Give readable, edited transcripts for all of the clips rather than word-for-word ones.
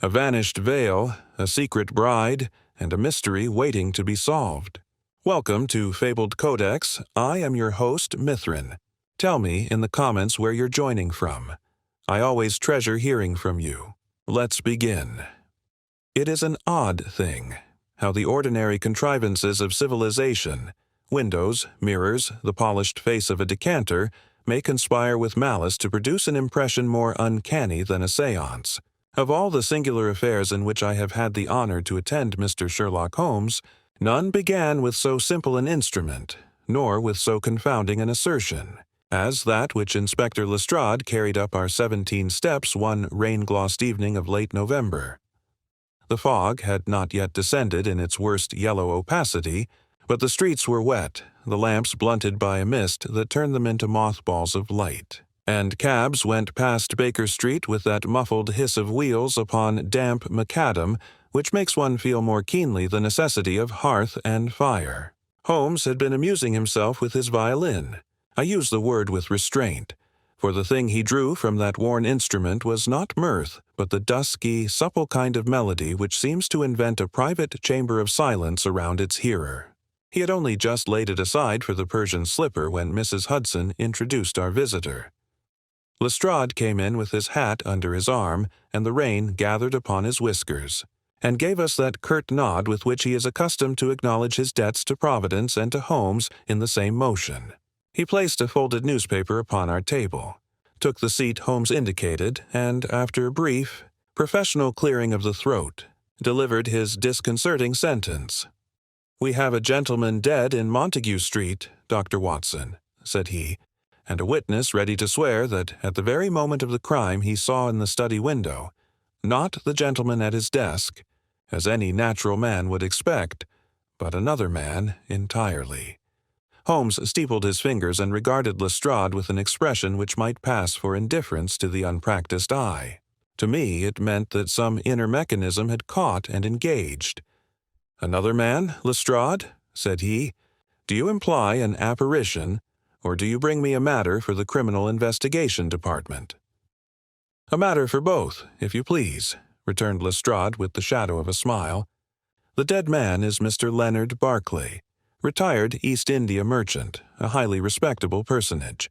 A vanished veil, a secret bride, and a mystery waiting to be solved. Welcome to Fabled Codex. I am your host, Mithrin. Tell me in the comments where you're joining from. I always treasure hearing from you. Let's begin. It is an odd thing, how the ordinary contrivances of civilization, windows, mirrors, the polished face of a decanter, may conspire with malice to produce an impression more uncanny than a séance. Of all the singular affairs in which I have had the honor to attend Mr. Sherlock Holmes, none began with so simple an instrument, nor with so confounding an assertion, as that which Inspector Lestrade carried up our 17 steps one rain-glossed evening of late November. The fog had not yet descended in its worst yellow opacity, but the streets were wet, the lamps blunted by a mist that turned them into mothballs of light, and cabs went past Baker Street with that muffled hiss of wheels upon damp macadam which makes one feel more keenly the necessity of hearth and fire. Holmes had been amusing himself with his violin. I use the word with restraint, for the thing he drew from that worn instrument was not mirth, but the dusky, supple kind of melody which seems to invent a private chamber of silence around its hearer. He had only just laid it aside for the Persian slipper when Mrs. Hudson introduced our visitor. Lestrade came in with his hat under his arm and the rain gathered upon his whiskers, and gave us that curt nod with which he is accustomed to acknowledge his debts to Providence and to Holmes in the same motion. He placed a folded newspaper upon our table, took the seat Holmes indicated, and, after a brief, professional clearing of the throat, delivered his disconcerting sentence. "We have a gentleman dead in Montague Street, Dr. Watson," said he, "and a witness ready to swear that at the very moment of the crime he saw in the study window, not the gentleman at his desk, as any natural man would expect, but another man entirely." Holmes steepled his fingers and regarded Lestrade with an expression which might pass for indifference to the unpracticed eye. To me it meant that some inner mechanism had caught and engaged. "Another man, Lestrade?" said he. "Do you imply an apparition, or do you bring me a matter for the Criminal Investigation Department?" "A matter for both, if you please," returned Lestrade with the shadow of a smile. "The dead man is Mr. Leonard Barclay, retired East India merchant, a highly respectable personage.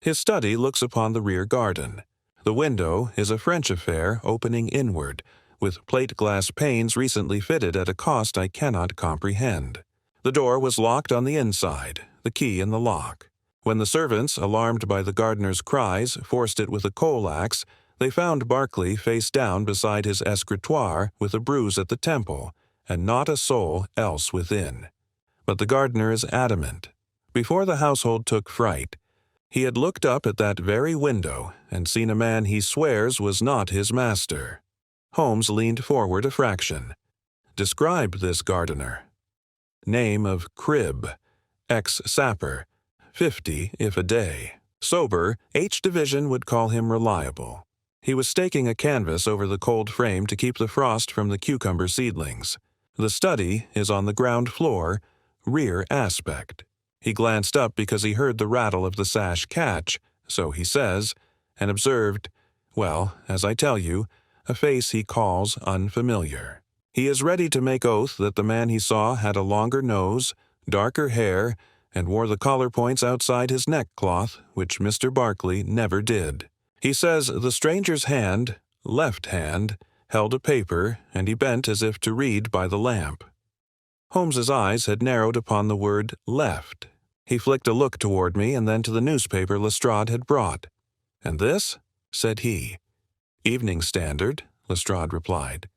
His study looks upon the rear garden. The window is a French affair opening inward, with plate-glass panes recently fitted at a cost I cannot comprehend. The door was locked on the inside, the key in the lock. When the servants, alarmed by the gardener's cries, forced it with a coal-axe, they found Barclay face down beside his escritoire with a bruise at the temple, and not a soul else within. But the gardener is adamant. Before the household took fright, he had looked up at that very window and seen a man he swears was not his master." Holmes leaned forward a fraction. "Describe this gardener." "Name of Cribb. Ex-sapper. 50 if a day. Sober, H Division would call him reliable. He was staking a canvas over the cold frame to keep the frost from the cucumber seedlings. The study is on the ground floor, rear aspect. He glanced up because he heard the rattle of the sash catch, so he says, and observed, well, as I tell you, a face he calls unfamiliar. He is ready to make oath that the man he saw had a longer nose, darker hair, and wore the collar points outside his neckcloth, which Mr. Barclay never did. He says the stranger's hand, left hand, held a paper, and he bent as if to read by the lamp." Holmes's eyes had narrowed upon the word left. He flicked a look toward me and then to the newspaper Lestrade had brought. "And this?" said he. "Evening Standard," Lestrade replied.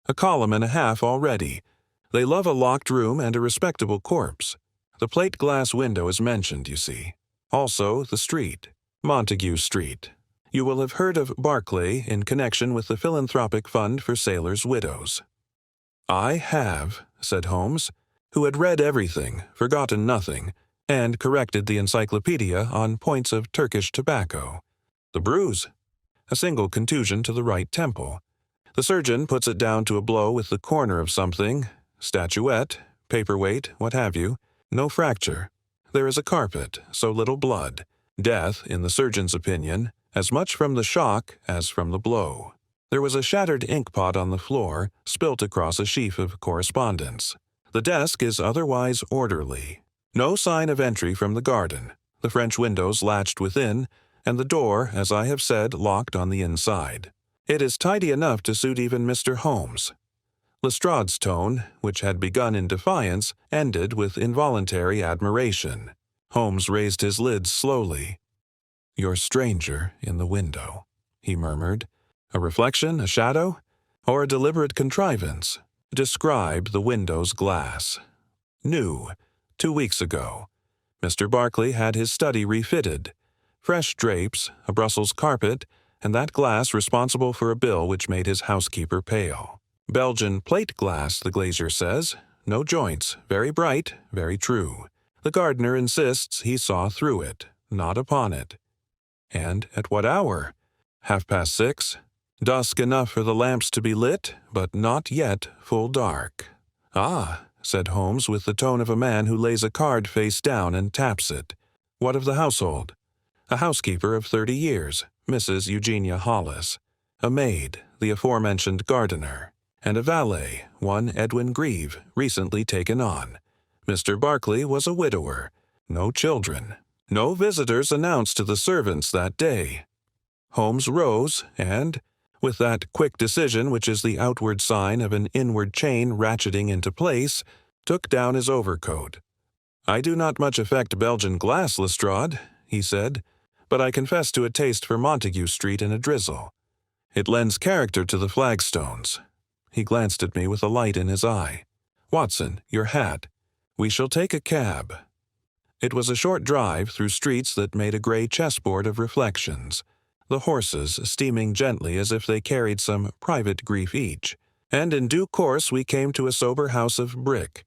"A column and a half already. They love a locked room and a respectable corpse. The plate-glass window is mentioned, you see. Also the street, Montague Street. You will have heard of Barclay in connection with the Philanthropic Fund for Sailors' Widows." "I have," said Holmes, who had read everything, forgotten nothing, and corrected the encyclopedia on points of Turkish tobacco. "The bruise? A single contusion to the right temple. The surgeon puts it down to a blow with the corner of something, statuette, paperweight, what have you. No fracture. There is a carpet, so little blood. Death, in the surgeon's opinion, as much from the shock as from the blow. There was a shattered inkpot on the floor, spilt across a sheaf of correspondence. The desk is otherwise orderly. No sign of entry from the garden. The French windows latched within, and the door, as I have said, locked on the inside. It is tidy enough to suit even Mr. Holmes. Lestrade's tone, which had begun in defiance, ended with involuntary admiration. Holmes raised his lids slowly. "Your stranger in the window," he murmured. "A reflection, a shadow, or a deliberate contrivance? Describe the window's glass." "New. 2 weeks ago. Mr. Barclay had his study refitted. Fresh drapes, a Brussels carpet, and that glass responsible for a bill which made his housekeeper pale. Belgian plate glass, the glazier says. No joints, very bright, very true. The gardener insists he saw through it, not upon it. And at what hour? 6:30. Dusk enough for the lamps to be lit, but not yet full dark." "Ah," said Holmes with the tone of a man who lays a card face down and taps it. "What of the household?" "A housekeeper of 30 years, Mrs. Eugenia Hollis. A maid, the aforementioned gardener. And a valet, one Edwin Grieve, recently taken on. Mr. Barclay was a widower. No children. No visitors announced to the servants that day." Holmes rose and, with that quick decision which is the outward sign of an inward chain ratcheting into place, took down his overcoat. "I do not much affect Belgian glass, Lestrade," he said, "but I confess to a taste for Montague Street in a drizzle. It lends character to the flagstones." He glanced at me with a light in his eye. "Watson, your hat. We shall take a cab." It was a short drive through streets that made a gray chessboard of reflections, the horses steaming gently as if they carried some private grief each, and in due course we came to a sober house of brick,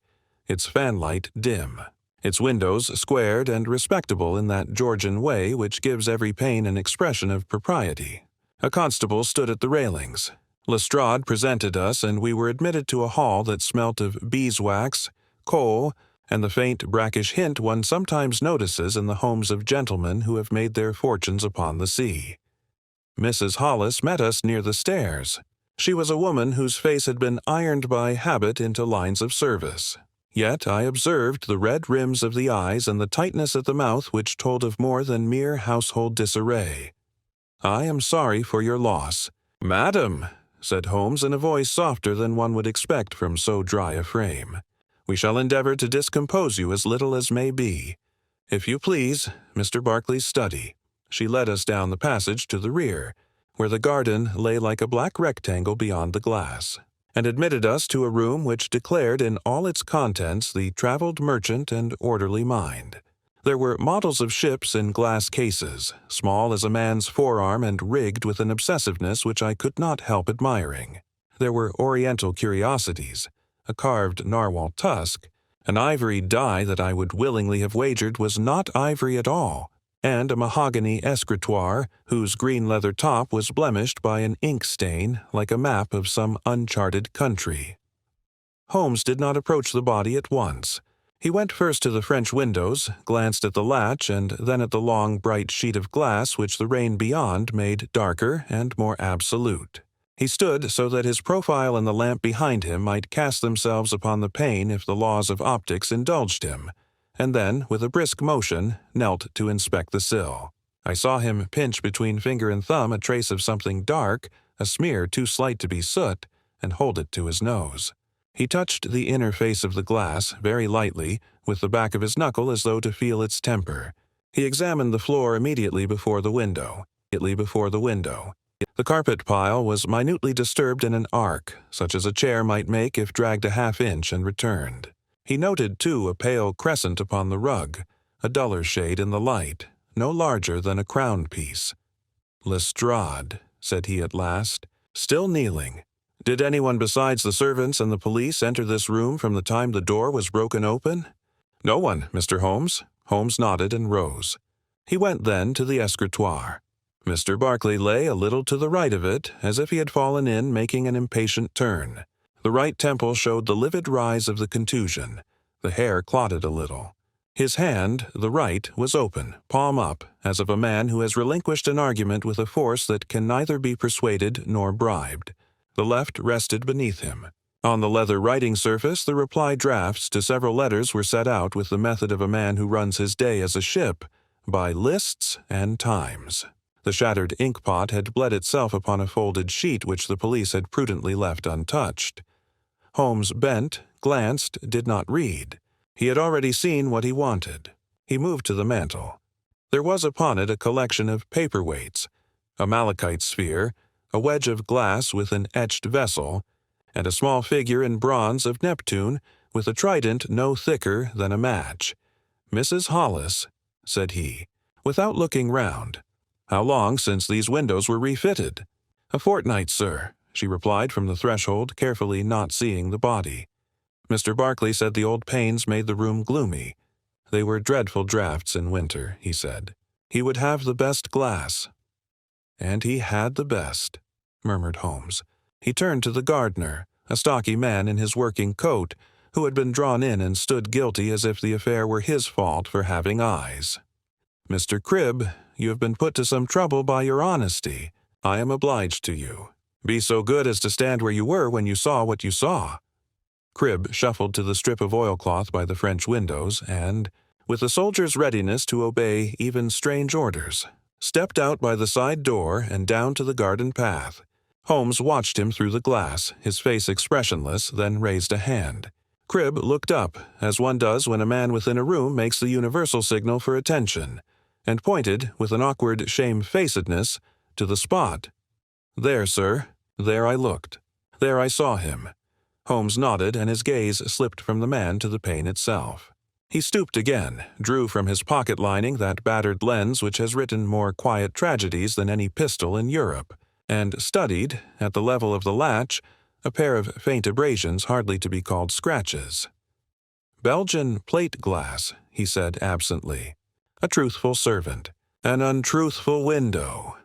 its fanlight dim, its windows squared and respectable in that Georgian way which gives every pane an expression of propriety. A constable stood at the railings. Lestrade presented us, and we were admitted to a hall that smelt of beeswax, coal, and the faint brackish hint one sometimes notices in the homes of gentlemen who have made their fortunes upon the sea. Mrs. Hollis met us near the stairs. She was a woman whose face had been ironed by habit into lines of service. Yet I observed the red rims of the eyes and the tightness at the mouth which told of more than mere household disarray. "I am sorry for your loss." "Madam," said Holmes in a voice softer than one would expect from so dry a frame, "we shall endeavor to discompose you as little as may be. If you please, Mr. Barclay's study." She led us down the passage to the rear, where the garden lay like a black rectangle beyond the glass, and admitted us to a room which declared in all its contents the traveled merchant and orderly mind. There were models of ships in glass cases, small as a man's forearm and rigged with an obsessiveness which I could not help admiring. There were oriental curiosities, a carved narwhal tusk, an ivory die that I would willingly have wagered was not ivory at all, and a mahogany escritoire whose green leather top was blemished by an ink stain like a map of some uncharted country. Holmes did not approach the body at once. He went first to the French windows, glanced at the latch, and then at the long, bright sheet of glass which the rain beyond made darker and more absolute. He stood so that his profile and the lamp behind him might cast themselves upon the pane if the laws of optics indulged him, and then, with a brisk motion, knelt to inspect the sill. I saw him pinch between finger and thumb a trace of something dark, a smear too slight to be soot, and hold it to his nose. He touched the inner face of the glass very lightly, with the back of his knuckle as though to feel its temper. He examined the floor immediately before the window. The carpet pile was minutely disturbed in an arc, such as a chair might make if dragged a half-inch and returned. He noted, too, a pale crescent upon the rug, a duller shade in the light, no larger than a crown piece. "Lestrade," said he at last, still kneeling. "Did anyone besides the servants and the police enter this room from the time the door was broken open?" "No one, Mr. Holmes." Holmes nodded and rose. He went then to the escritoire. Mr. Barclay lay a little to the right of it, as if he had fallen in making an impatient turn. The right temple showed the livid rise of the contusion. The hair clotted a little. His hand, the right, was open, palm up, as of a man who has relinquished an argument with a force that can neither be persuaded nor bribed. The left rested beneath him. On the leather writing surface, the reply drafts to several letters were set out with the method of a man who runs his day as a ship, by lists and times. The shattered inkpot had bled itself upon a folded sheet which the police had prudently left untouched. Holmes bent, glanced, did not read. He had already seen what he wanted. He moved to the mantel. There was upon it a collection of paperweights, a malachite sphere, a wedge of glass with an etched vessel, and a small figure in bronze of Neptune with a trident no thicker than a match. "Mrs. Hollis," said he, without looking round. "How long since these windows were refitted?" "A fortnight, sir," she replied from the threshold, carefully not seeing the body. Mr. Barclay said the old panes made the room gloomy. They were dreadful draughts in winter, he said. He would have the best glass. "And he had the best," murmured Holmes. He turned to the gardener, a stocky man in his working coat, who had been drawn in and stood guilty as if the affair were his fault for having eyes. "Mr. Cribb, you have been put to some trouble by your honesty. I am obliged to you. Be so good as to stand where you were when you saw what you saw." Cribb shuffled to the strip of oilcloth by the French windows and, with a soldier's readiness to obey even strange orders, stepped out by the side door and down to the garden path. Holmes watched him through the glass, his face expressionless, then raised a hand. Cribb looked up, as one does when a man within a room makes the universal signal for attention, and pointed, with an awkward shamefacedness, to the spot. "There, sir. There I looked. There I saw him." Holmes nodded, and his gaze slipped from the man to the pane itself. He stooped again, drew from his pocket lining that battered lens which has written more quiet tragedies than any pistol in Europe, and studied, at the level of the latch, a pair of faint abrasions hardly to be called scratches. "Belgian plate glass," he said absently. "A truthful servant. An untruthful window."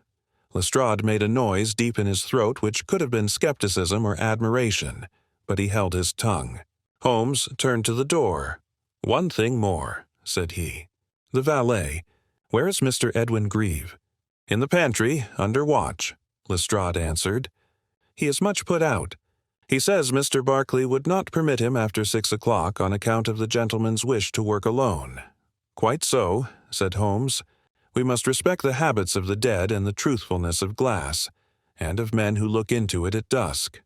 Lestrade made a noise deep in his throat which could have been skepticism or admiration, but he held his tongue. Holmes turned to the door. "One thing more," said he. "The valet. Where is Mr. Edwin Grieve?" "In the pantry, under watch," Lestrade answered. "He is much put out. He says Mr. Barclay would not permit him after 6 o'clock on account of the gentleman's wish to work alone." "Quite so," said Holmes. "We must respect the habits of the dead and the truthfulness of glass, and of men who look into it at dusk."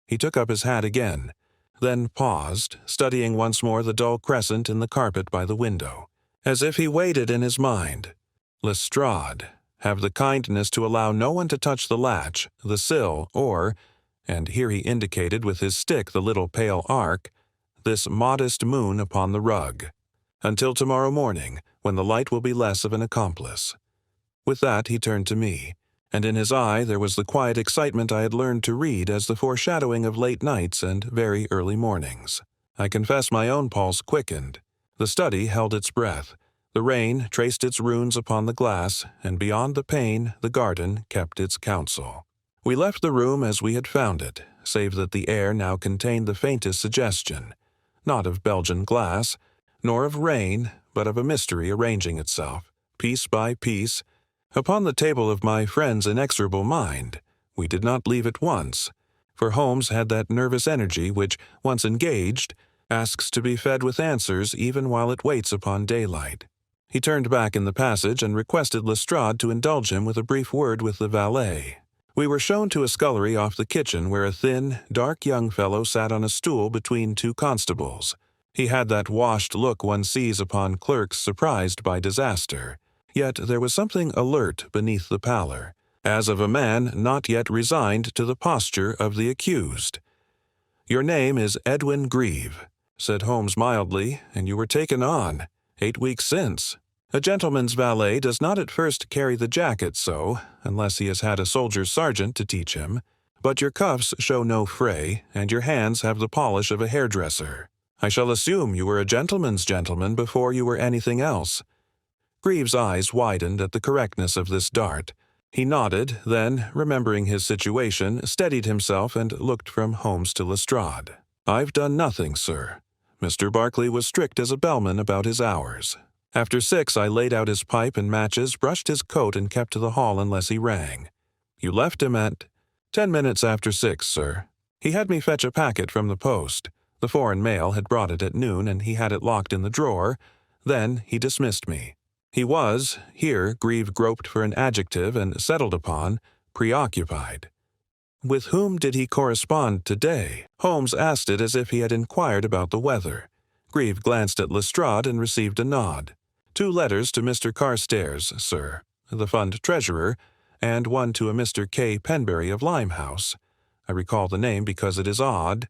He took up his hat again, then paused, studying once more the dull crescent in the carpet by the window, as if he weighed it in his mind. "Lestrade, have the kindness to allow no one to touch the latch, the sill, or," and here he indicated with his stick the little pale arc, "this modest moon upon the rug, until tomorrow morning, when the light will be less of an accomplice." With that he turned to me, and in his eye there was the quiet excitement I had learned to read as the foreshadowing of late nights and very early mornings. I confess my own pulse quickened. The study held its breath. The rain traced its runes upon the glass, and beyond the pane the garden kept its counsel. We left the room as we had found it, save that the air now contained the faintest suggestion, not of Belgian glass, nor of rain, but of a mystery arranging itself, piece by piece, upon the table of my friend's inexorable mind. We did not leave it once, for Holmes had that nervous energy which, once engaged, asks to be fed with answers even while it waits upon daylight. He turned back in the passage and requested Lestrade to indulge him with a brief word with the valet. We were shown to a scullery off the kitchen where a thin, dark young fellow sat on a stool between two constables. He had that washed look one sees upon clerks surprised by disaster. Yet there was something alert beneath the pallor, as of a man not yet resigned to the posture of the accused. "Your name is Edwin Grieve," said Holmes mildly, "and you were taken on 8 weeks since. A gentleman's valet does not at first carry the jacket so, unless he has had a soldier's sergeant to teach him, but your cuffs show no fray, and your hands have the polish of a hairdresser. I shall assume you were a gentleman's gentleman before you were anything else." Grieve's eyes widened at the correctness of this dart. He nodded, then, remembering his situation, steadied himself and looked from Holmes to Lestrade. "I've done nothing, sir. Mr. Barkley was strict as a bellman about his hours. After 6, I laid out his pipe and matches, brushed his coat, and kept to the hall unless he rang. You left him at 10 minutes after 6, sir. He had me fetch a packet from the post. The foreign mail had brought it at noon, and he had it locked in the drawer. Then he dismissed me. He was, here Grieve groped for an adjective and settled upon, preoccupied. With whom did he correspond today? Holmes asked it as if he had inquired about the weather. Grieve glanced at Lestrade and received a nod. 2 letters to Mr. Carstairs, sir, the fund treasurer, and one to a Mr. K. Penberry of Limehouse. I recall the name because it is odd,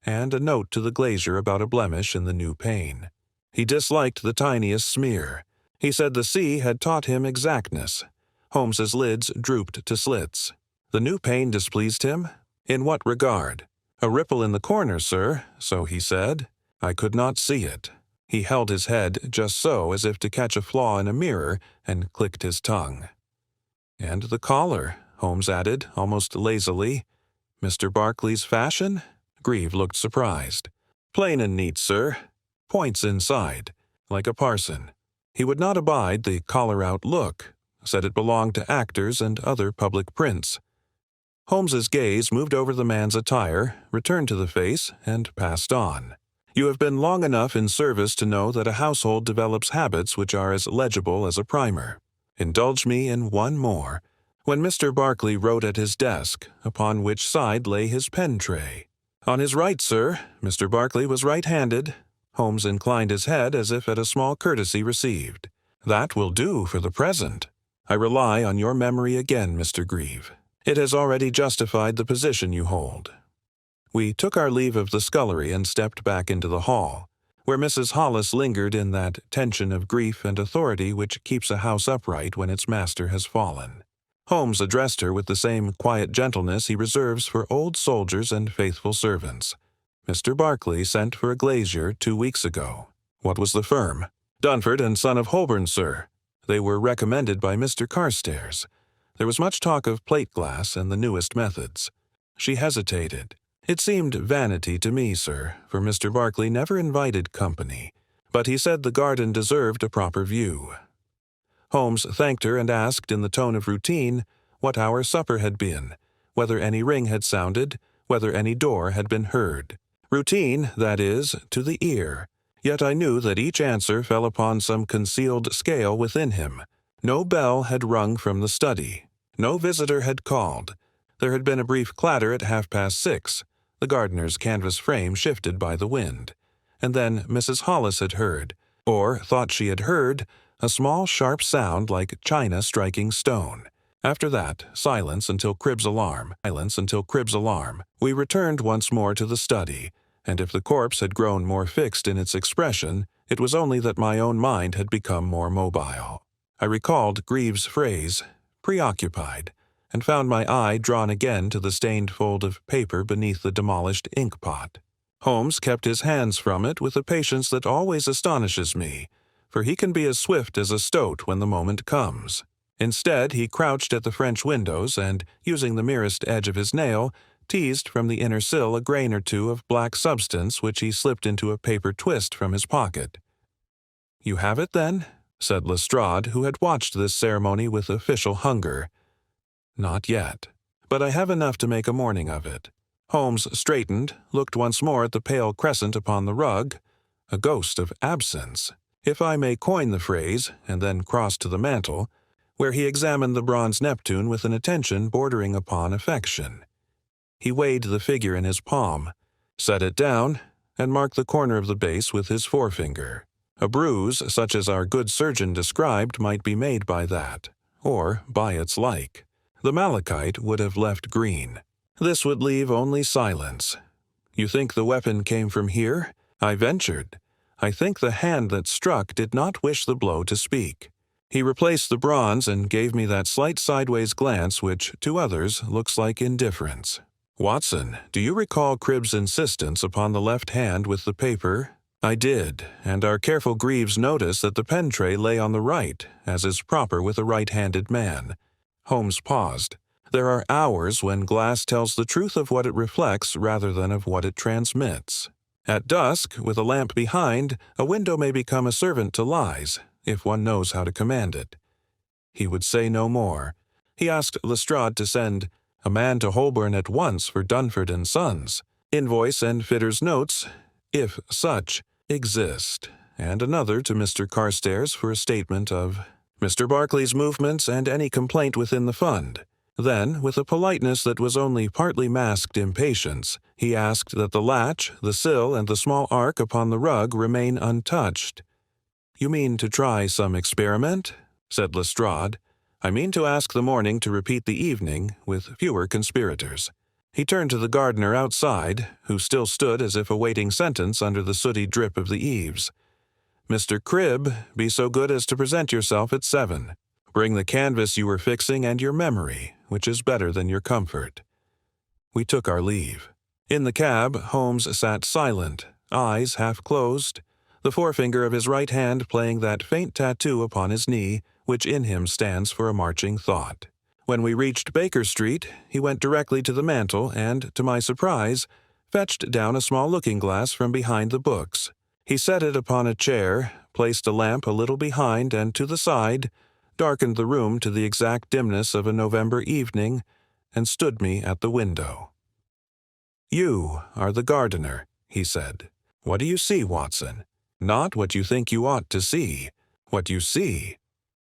and a note to the glazier about a blemish in the new pane. He disliked the tiniest smear. He said the sea had taught him exactness. Holmes's lids drooped to slits. The new pane displeased him? In what regard? A ripple in the corner, sir, so he said. I could not see it. He held his head just so, as if to catch a flaw in a mirror, and clicked his tongue. And the collar, Holmes added, almost lazily. Mr. Barkley's fashion? Grieve looked surprised. Plain and neat, sir. Points inside, like a parson. He would not abide the collar-out look, said it belonged to actors and other public prints. Holmes's gaze moved over the man's attire, returned to the face, and passed on. You have been long enough in service to know that a household develops habits which are as legible as a primer. Indulge me in one more. When Mr. Barkley wrote at his desk, upon which side lay his pen-tray? On his right, sir. Mr. Barkley was right-handed. Holmes inclined his head as if at a small courtesy received. That will do for the present. I rely on your memory again, Mr. Grieve. It has already justified the position you hold. We took our leave of the scullery and stepped back into the hall, where Mrs. Hollis lingered in that tension of grief and authority which keeps a house upright when its master has fallen. Holmes addressed her with the same quiet gentleness he reserves for old soldiers and faithful servants. Mr. Barkley sent for a glazier 2 weeks ago. What was the firm? Dunford and Son of Holborn, sir. They were recommended by Mr. Carstairs. There was much talk of plate glass and the newest methods. She hesitated. It seemed vanity to me, sir, for Mr. Barkley never invited company, but he said the garden deserved a proper view. Holmes thanked her and asked in the tone of routine what hour supper had been, whether any ring had sounded, whether any door had been heard. Routine, that is, to the ear. Yet I knew that each answer fell upon some concealed scale within him. No bell had rung from the study. No visitor had called. There had been a brief clatter at 6:30. The gardener's canvas frame shifted by the wind. And then Mrs. Hollis had heard, or thought she had heard, a small sharp sound like china striking stone. After that, silence until Cribb's alarm. We returned once more to the study, and if the corpse had grown more fixed in its expression, it was only that my own mind had become more mobile. I recalled Grieve's phrase, preoccupied, and found my eye drawn again to the stained fold of paper beneath the demolished ink-pot. Holmes kept his hands from it with a patience that always astonishes me, for he can be as swift as a stoat when the moment comes. Instead, he crouched at the French windows and, using the merest edge of his nail, teased from the inner sill a grain or two of black substance which he slipped into a paper twist from his pocket. "You have it, then?" said Lestrade, who had watched this ceremony with official hunger. "Not yet, but I have enough to make a morning of it." Holmes straightened, looked once more at the pale crescent upon the rug, a ghost of absence, if I may coin the phrase, and then crossed to the mantel, where he examined the bronze Neptune with an attention bordering upon affection. He weighed the figure in his palm, set it down, and marked the corner of the base with his forefinger. A bruise, such as our good surgeon described, might be made by that, or by its like. The malachite would have left green. This would leave only silence. "You think the weapon came from here?" I ventured. "I think the hand that struck did not wish the blow to speak." He replaced the bronze and gave me that slight sideways glance which, to others, looks like indifference. "Watson, do you recall Cribb's insistence upon the left hand with the paper?" I did, and our careful Greaves noticed that the pen-tray lay on the right, as is proper with a right-handed man. Holmes paused. There are hours when glass tells the truth of what it reflects rather than of what it transmits. At dusk, with a lamp behind, a window may become a servant to lies, if one knows how to command it. He would say no more. He asked Lestrade to send a man to Holborn at once for Dunford and Sons, invoice and fitter's notes, if such exist, and another to Mr. Carstairs for a statement of Mr. Barclay's movements and any complaint within the fund. Then, with a politeness that was only partly masked impatience, he asked that the latch, the sill, and the small ark upon the rug remain untouched. "You mean to try some experiment?" said Lestrade. "I mean to ask the morning to repeat the evening, with fewer conspirators." He turned to the gardener outside, who still stood as if awaiting sentence under the sooty drip of the eaves. "Mr. Cribb, be so good as to present yourself at 7. Bring the canvas you were fixing and your memory, which is better than your comfort." We took our leave. In the cab, Holmes sat silent, eyes half closed, the forefinger of his right hand playing that faint tattoo upon his knee, which in him stands for a marching thought. When we reached Baker Street, he went directly to the mantel and, to my surprise, fetched down a small looking-glass from behind the books. He set it upon a chair, placed a lamp a little behind and to the side, darkened the room to the exact dimness of a November evening, and stood me at the window. "You are the gardener," he said. "What do you see, Watson? Not what you think you ought to see, what you see."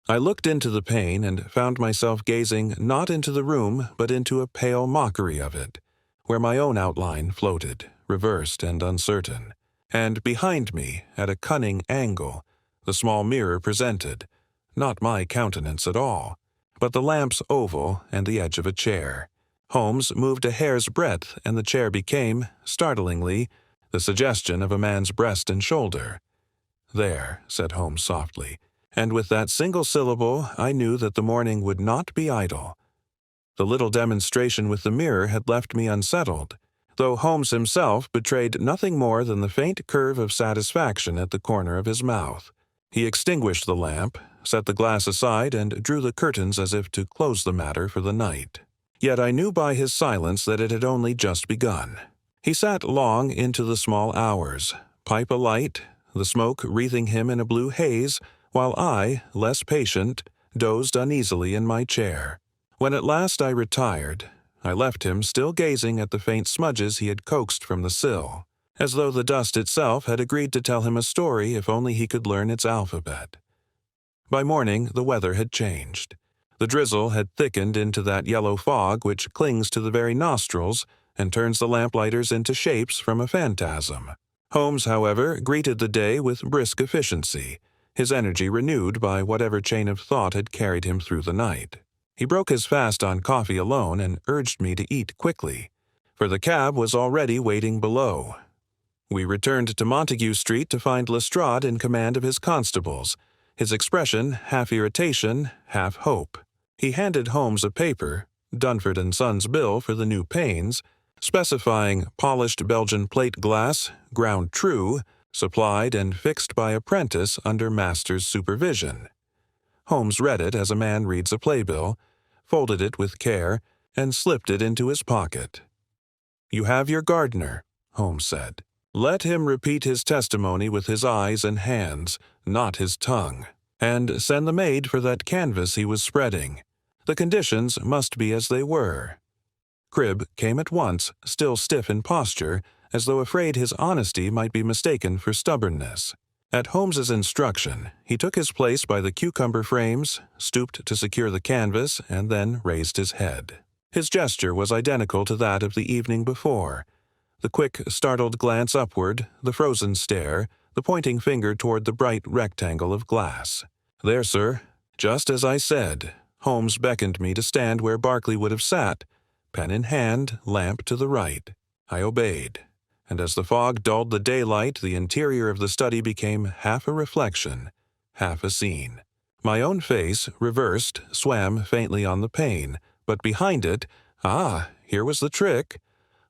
I looked into the pane and found myself gazing not into the room but into a pale mockery of it, where my own outline floated, reversed and uncertain, and behind me, at a cunning angle, the small mirror presented, not my countenance at all, but the lamp's oval and the edge of a chair. Holmes moved a hair's breadth, and the chair became, startlingly, the suggestion of a man's breast and shoulder. "There," said Holmes softly, and with that single syllable I knew that the morning would not be idle. The little demonstration with the mirror had left me unsettled, though Holmes himself betrayed nothing more than the faint curve of satisfaction at the corner of his mouth. He extinguished the lamp, set the glass aside, and drew the curtains as if to close the matter for the night. Yet I knew by his silence that it had only just begun. He sat long into the small hours, pipe alight, the smoke wreathing him in a blue haze, while I, less patient, dozed uneasily in my chair. When at last I retired, I left him still gazing at the faint smudges he had coaxed from the sill, as though the dust itself had agreed to tell him a story if only he could learn its alphabet. By morning the weather had changed. The drizzle had thickened into that yellow fog which clings to the very nostrils and turns the lamplighters into shapes from a phantasm. Holmes, however, greeted the day with brisk efficiency, his energy renewed by whatever chain of thought had carried him through the night. He broke his fast on coffee alone and urged me to eat quickly, for the cab was already waiting below. We returned to Montague Street to find Lestrade in command of his constables, his expression half irritation, half hope. He handed Holmes a paper, Dunford and Sons' bill for the new panes, specifying polished Belgian plate glass, ground true, supplied and fixed by apprentice under master's supervision. Holmes read it as a man reads a playbill, folded it with care, and slipped it into his pocket. "You have your gardener," Holmes said. "Let him repeat his testimony with his eyes and hands, not his tongue, and send the maid for that canvas he was spreading. The conditions must be as they were." Cribb came at once, still stiff in posture, as though afraid his honesty might be mistaken for stubbornness. At Holmes's instruction, he took his place by the cucumber frames, stooped to secure the canvas, and then raised his head. His gesture was identical to that of the evening before. The quick, startled glance upward, the frozen stare, the pointing finger toward the bright rectangle of glass. "There, sir. Just as I said." Holmes beckoned me to stand where Barclay would have sat, pen in hand, lamp to the right. I obeyed, and as the fog dulled the daylight, the interior of the study became half a reflection, half a scene. My own face, reversed, swam faintly on the pane, but behind it, here was the trick.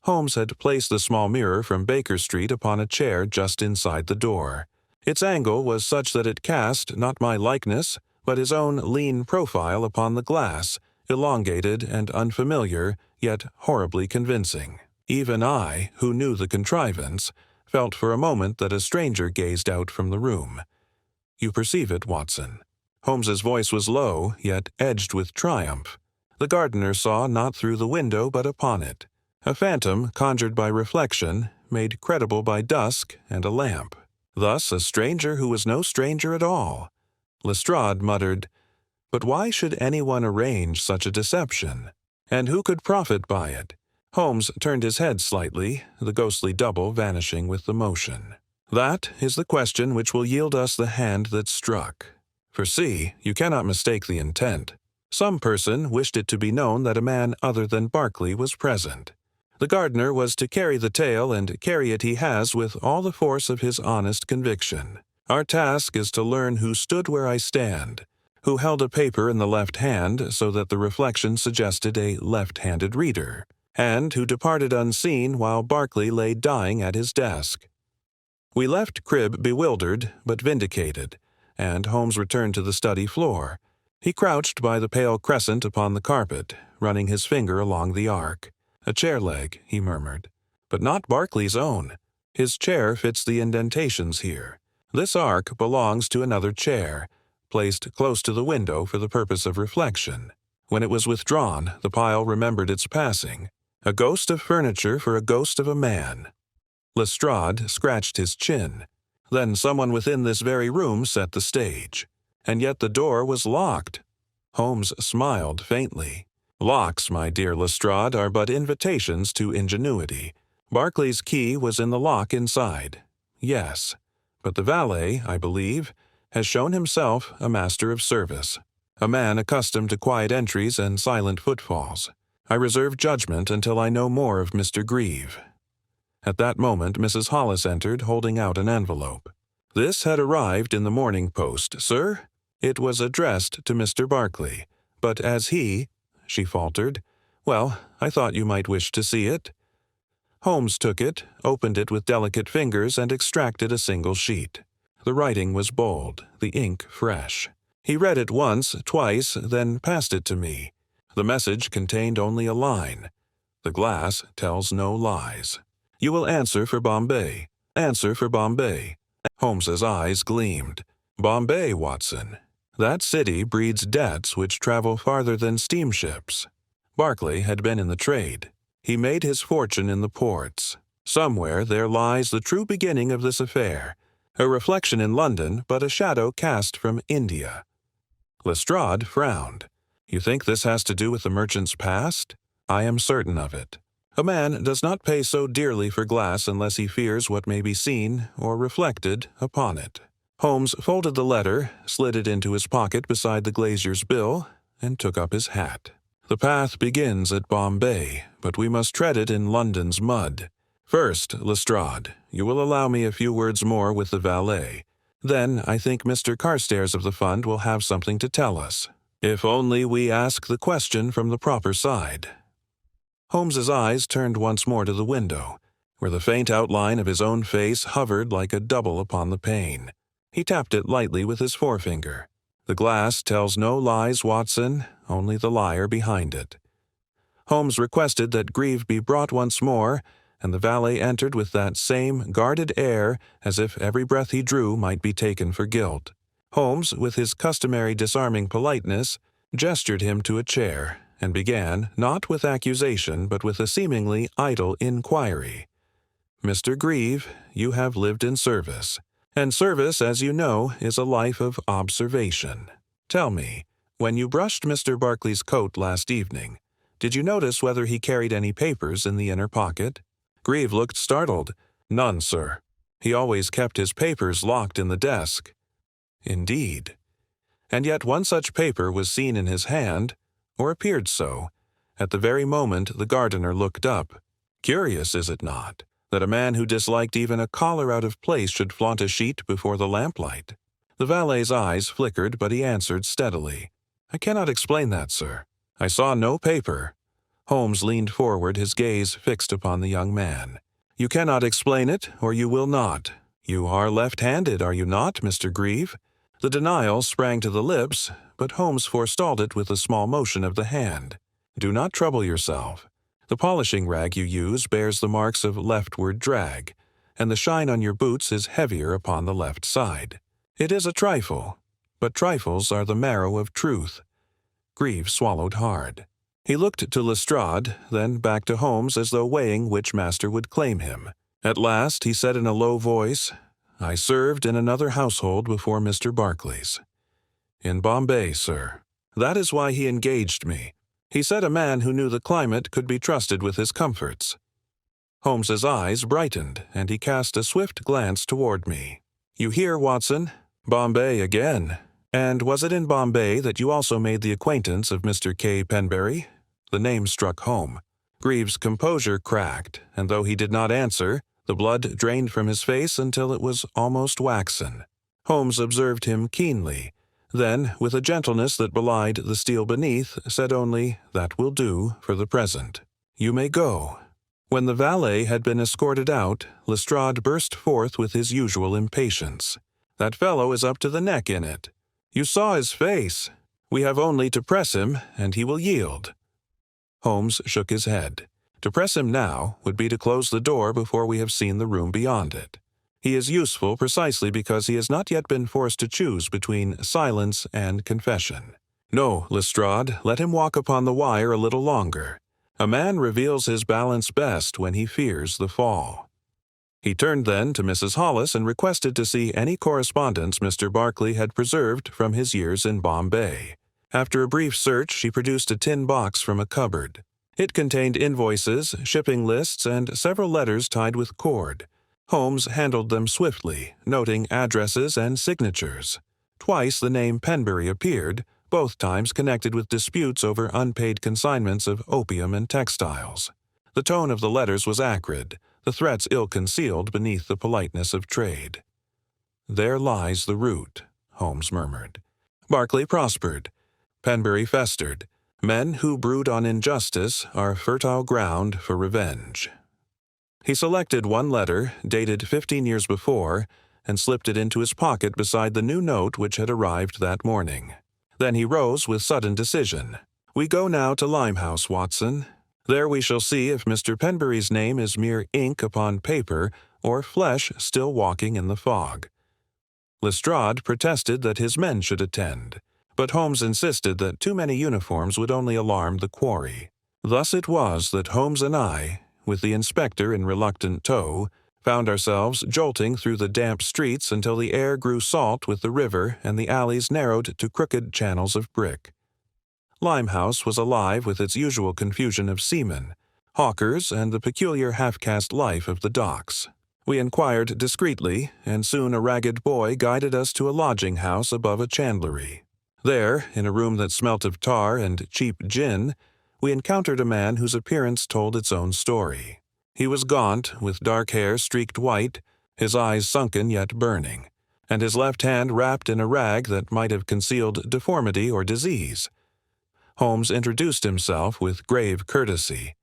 Holmes had placed the small mirror from Baker Street upon a chair just inside the door. Its angle was such that it cast not my likeness, but his own lean profile upon the glass, elongated and unfamiliar, yet horribly convincing. Even I, who knew the contrivance, felt for a moment that a stranger gazed out from the room. "You perceive it, Watson." Holmes's voice was low, yet edged with triumph. The gardener saw not through the window but upon it. A phantom conjured by reflection, made credible by dusk and a lamp. Thus a stranger who was no stranger at all. Lestrade muttered, "But why should anyone arrange such a deception? And who could profit by it?" Holmes turned his head slightly, the ghostly double vanishing with the motion. "That is the question which will yield us the hand that struck. For see, you cannot mistake the intent. Some person wished it to be known that a man other than Barclay was present. The gardener was to carry the tale, and carry it he has with all the force of his honest conviction. Our task is to learn who stood where I stand, who held a paper in the left hand so that the reflection suggested a left-handed reader, and who departed unseen while Barclay lay dying at his desk." We left Cribb bewildered but vindicated, and Holmes returned to the study floor. He crouched by the pale crescent upon the carpet, running his finger along the arc. "A chair leg," he murmured, "but not Barclay's own. His chair fits the indentations here. This arc belongs to another chair, placed close to the window for the purpose of reflection. When it was withdrawn, the pile remembered its passing. A ghost of furniture for a ghost of a man." Lestrade scratched his chin. "Then someone within this very room set the stage. And yet the door was locked." Holmes smiled faintly. "Locks, my dear Lestrade, are but invitations to ingenuity. Barclay's key was in the lock inside. Yes, but the valet, I believe, has shown himself a master of service, a man accustomed to quiet entries and silent footfalls. I reserve judgment until I know more of Mr. Grieve." At that moment Mrs. Hollis entered, holding out an envelope. "This had arrived in the Morning Post, sir. It was addressed to Mr. Barclay, but as he—" she faltered. "Well, I thought you might wish to see it." Holmes took it, opened it with delicate fingers, and extracted a single sheet. The writing was bold, the ink fresh. He read it once, twice, then passed it to me. The message contained only a line. "The glass tells no lies. You will answer for Bombay. Answer for Bombay." Holmes's eyes gleamed. "Bombay, Watson. That city breeds debts which travel farther than steamships. Barclay had been in the trade. He made his fortune in the ports. Somewhere there lies the true beginning of this affair. A reflection in London, but a shadow cast from India." Lestrade frowned. "You think this has to do with the merchant's past?" "I am certain of it. A man does not pay so dearly for glass unless he fears what may be seen or reflected upon it." Holmes folded the letter, slid it into his pocket beside the glazier's bill, and took up his hat. "The path begins at Bombay, but we must tread it in London's mud. First, Lestrade, you will allow me a few words more with the valet. Then I think Mr. Carstairs of the fund will have something to tell us, if only we ask the question from the proper side." Holmes's eyes turned once more to the window, where the faint outline of his own face hovered like a double upon the pane. He tapped it lightly with his forefinger. "The glass tells no lies, Watson, only the liar behind it." Holmes requested that Grieve be brought once more, and the valet entered with that same guarded air, as if every breath he drew might be taken for guilt. Holmes, with his customary disarming politeness, gestured him to a chair, and began, not with accusation, but with a seemingly idle inquiry. "Mr. Grieve, you have lived in service, and service, as you know, is a life of observation. Tell me, when you brushed Mr. Barclay's coat last evening, did you notice whether he carried any papers in the inner pocket?" Grieve looked startled. "None, sir. He always kept his papers locked in the desk." "Indeed. And yet one such paper was seen in his hand, or appeared so, at the very moment the gardener looked up. Curious, is it not, that a man who disliked even a collar out of place should flaunt a sheet before the lamplight?" The valet's eyes flickered, but he answered steadily. "I cannot explain that, sir. I saw no paper." Holmes leaned forward, his gaze fixed upon the young man. "You cannot explain it, or you will not. You are left-handed, are you not, Mr. Grieve?" The denial sprang to the lips, but Holmes forestalled it with a small motion of the hand. "Do not trouble yourself. The polishing rag you use bears the marks of leftward drag. and the shine on your boots is heavier upon the left side. It is a trifle, but trifles are the marrow of truth. Greaves swallowed hard. He looked to Lestrade, then back to Holmes as though weighing which master would claim him. At last he said in a low voice, "I served in another household before Mr. Barclay's. In Bombay, sir. That is why he engaged me. He said a man who knew the climate could be trusted with his comforts." Holmes's eyes brightened, and he cast a swift glance toward me. "You hear, Watson? Bombay again. And was it in Bombay that you also made the acquaintance of Mr. K. Penberry?" The name struck home. Greaves' composure cracked, and though he did not answer, the blood drained from his face until it was almost waxen. Holmes observed him keenly, then, with a gentleness that belied the steel beneath, said only, "That will do for the present. You may go." When the valet had been escorted out, Lestrade burst forth with his usual impatience. "That fellow is up to the neck in it. You saw his face. We have only to press him, and he will yield." Holmes shook his head. To press him now would be to close the door before we have seen the room beyond it. He is useful precisely because he has not yet been forced to choose between silence and confession. No, Lestrade, let him walk upon the wire a little longer. A man reveals his balance best when he fears the fall. He turned then to Mrs. Hollis and requested to see any correspondence Mr. Barclay had preserved from his years in Bombay. After a brief search, she produced a tin box from a cupboard. It contained invoices, shipping lists, and several letters tied with cord. Holmes handled them swiftly, noting addresses and signatures. Twice the name Penberry appeared, both times connected with disputes over unpaid consignments of opium and textiles. The tone of the letters was acrid, the threats ill-concealed beneath the politeness of trade. "There lies the root," Holmes murmured. Barclay prospered. Penberry festered. Men who brood on injustice are fertile ground for revenge. He selected one letter, dated 15 years before, and slipped it into his pocket beside the new note which had arrived that morning. Then he rose with sudden decision. "We go now to Limehouse, Watson. There we shall see if Mr. Penberry's name is mere ink upon paper or flesh still walking in the fog." Lestrade protested that his men should attend, but Holmes insisted that too many uniforms would only alarm the quarry. Thus it was that Holmes and I, with the inspector in reluctant tow, found ourselves jolting through the damp streets until the air grew salt with the river and the alleys narrowed to crooked channels of brick. Limehouse was alive with its usual confusion of seamen, hawkers, and the peculiar half-caste life of the docks. We inquired discreetly, and soon a ragged boy guided us to a lodging-house above a chandlery. There, in a room that smelt of tar and cheap gin, we encountered a man whose appearance told its own story. He was gaunt, with dark hair streaked white, his eyes sunken yet burning, and his left hand wrapped in a rag that might have concealed deformity or disease. Holmes introduced himself with grave courtesy.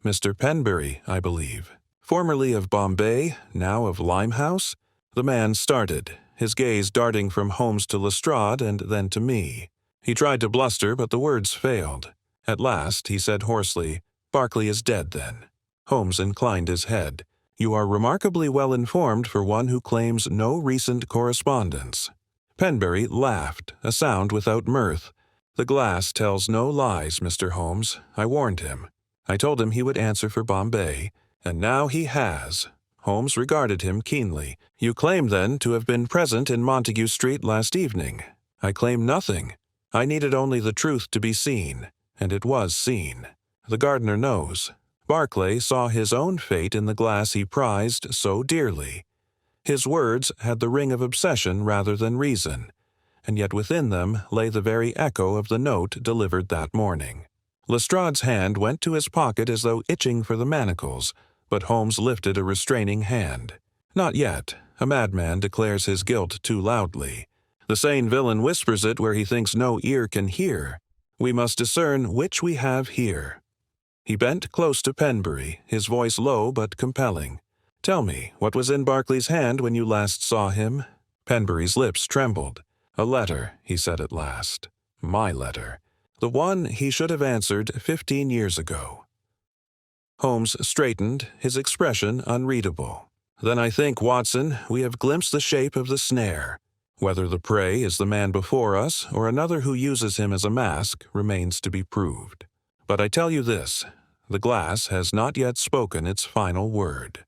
"Mr. Penberry, I believe. Formerly of Bombay, now of Limehouse?" The man started, his gaze darting from Holmes to Lestrade and then to me. He tried to bluster, but the words failed. At last he said hoarsely, "Barclay is dead, then." Holmes inclined his head. "You are remarkably well informed for one who claims no recent correspondence." Penberry laughed, a sound without mirth. "The glass tells no lies, Mr. Holmes. I warned him. I told him he would answer for Bombay, and now he has." Holmes regarded him keenly. "You claim, then, to have been present in Montague Street last evening." "I claim nothing. I needed only the truth to be seen, and it was seen. The gardener knows. Barclay saw his own fate in the glass he prized so dearly. His words had the ring of obsession rather than reason, and yet within them lay the very echo of the note delivered that morning." Lestrade's hand went to his pocket as though itching for the manacles, but Holmes lifted a restraining hand. "Not yet. A madman declares his guilt too loudly. The sane villain whispers it where he thinks no ear can hear. We must discern which we have here." He bent close to Penberry, his voice low but compelling. "Tell me, what was in Barclay's hand when you last saw him?" Penberry's lips trembled. "A letter," he said at last. "My letter. The one he should have answered 15 years ago." Holmes straightened, his expression unreadable. Then I think, Watson, we have glimpsed the shape of the snare. Whether the prey is the man before us or another who uses him as a mask remains to be proved. But I tell you this, the glass has not yet spoken its final word."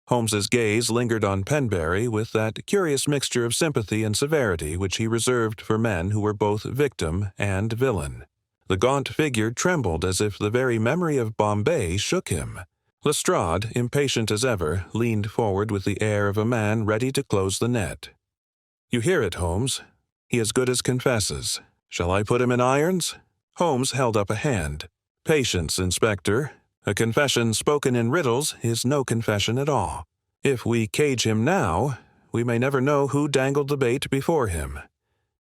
Holmes's gaze lingered on Penberry with that curious mixture of sympathy and severity which he reserved for men who were both victim and villain. The gaunt figure trembled as if the very memory of Bombay shook him. Lestrade, impatient as ever, leaned forward with the air of a man ready to close the net. "You hear it, Holmes. He as good as confesses. Shall I put him in irons?" Holmes held up a hand. "Patience, Inspector. A confession spoken in riddles is no confession at all. If we cage him now, we may never know who dangled the bait before him."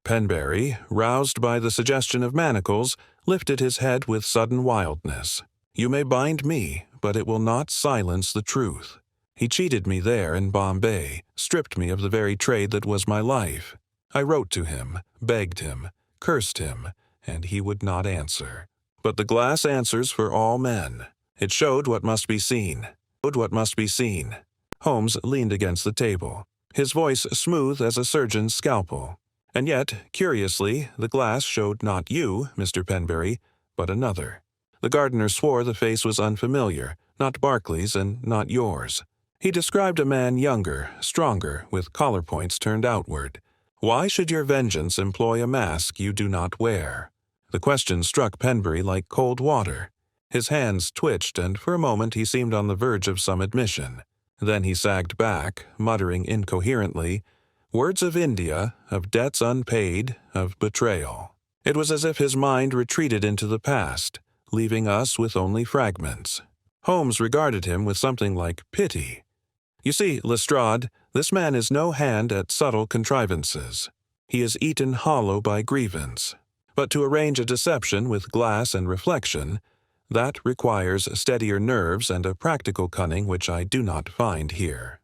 Penberry, roused by the suggestion of manacles, lifted his head with sudden wildness. "You may bind me, but it will not silence the truth. He cheated me there in Bombay, stripped me of the very trade that was my life. I wrote to him, begged him, cursed him, and he would not answer. But the glass answers for all men. It showed what must be seen. Holmes leaned against the table, his voice smooth as a surgeon's scalpel. "And yet, curiously, the glass showed not you, Mr. Penberry, but another. The gardener swore the face was unfamiliar, not Barclay's and not yours. He described a man younger, stronger, with collar points turned outward. Why should your vengeance employ a mask you do not wear?" The question struck Penberry like cold water. His hands twitched, and for a moment he seemed on the verge of some admission. Then he sagged back, muttering incoherently, words of India, of debts unpaid, of betrayal. It was as if his mind retreated into the past, leaving us with only fragments. Holmes regarded him with something like pity. "You see, Lestrade, this man is no hand at subtle contrivances. He is eaten hollow by grievance. But to arrange a deception with glass and reflection, that requires steadier nerves and a practical cunning which I do not find here."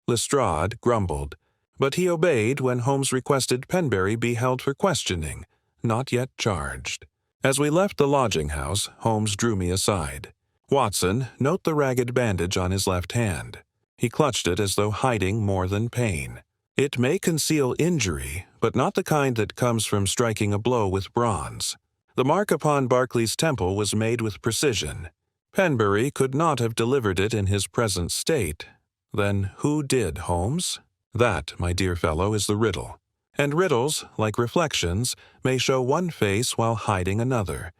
Lestrade grumbled, but he obeyed when Holmes requested Penberry be held for questioning, not yet charged. As we left the lodging-house, Holmes drew me aside. "Watson, note the ragged bandage on his left hand." He clutched it as though hiding more than pain. "It may conceal injury, but not the kind that comes from striking a blow with bronze. The mark upon Barclay's temple was made with precision. Penberry could not have delivered it in his present state. Then who did, Holmes? That, my dear fellow, is the riddle. And riddles, like reflections, may show one face while hiding another."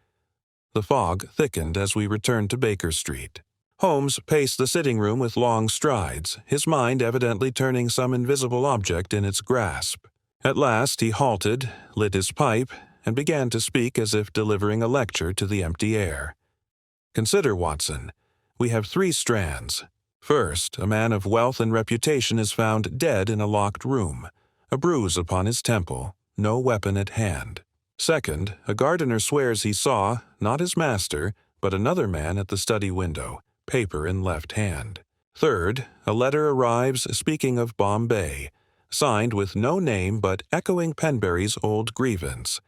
The fog thickened as we returned to Baker Street. Holmes paced the sitting room with long strides, his mind evidently turning some invisible object in its grasp. At last he halted, lit his pipe, and began to speak as if delivering a lecture to the empty air. "Consider, Watson. We have 3 strands. First, a man of wealth and reputation is found dead in a locked room, a bruise upon his temple, no weapon at hand. Second, a gardener swears he saw, not his master, but another man at the study window, paper in left hand. Third, a letter arrives speaking of Bombay, signed with no name but echoing Penberry's old grievance.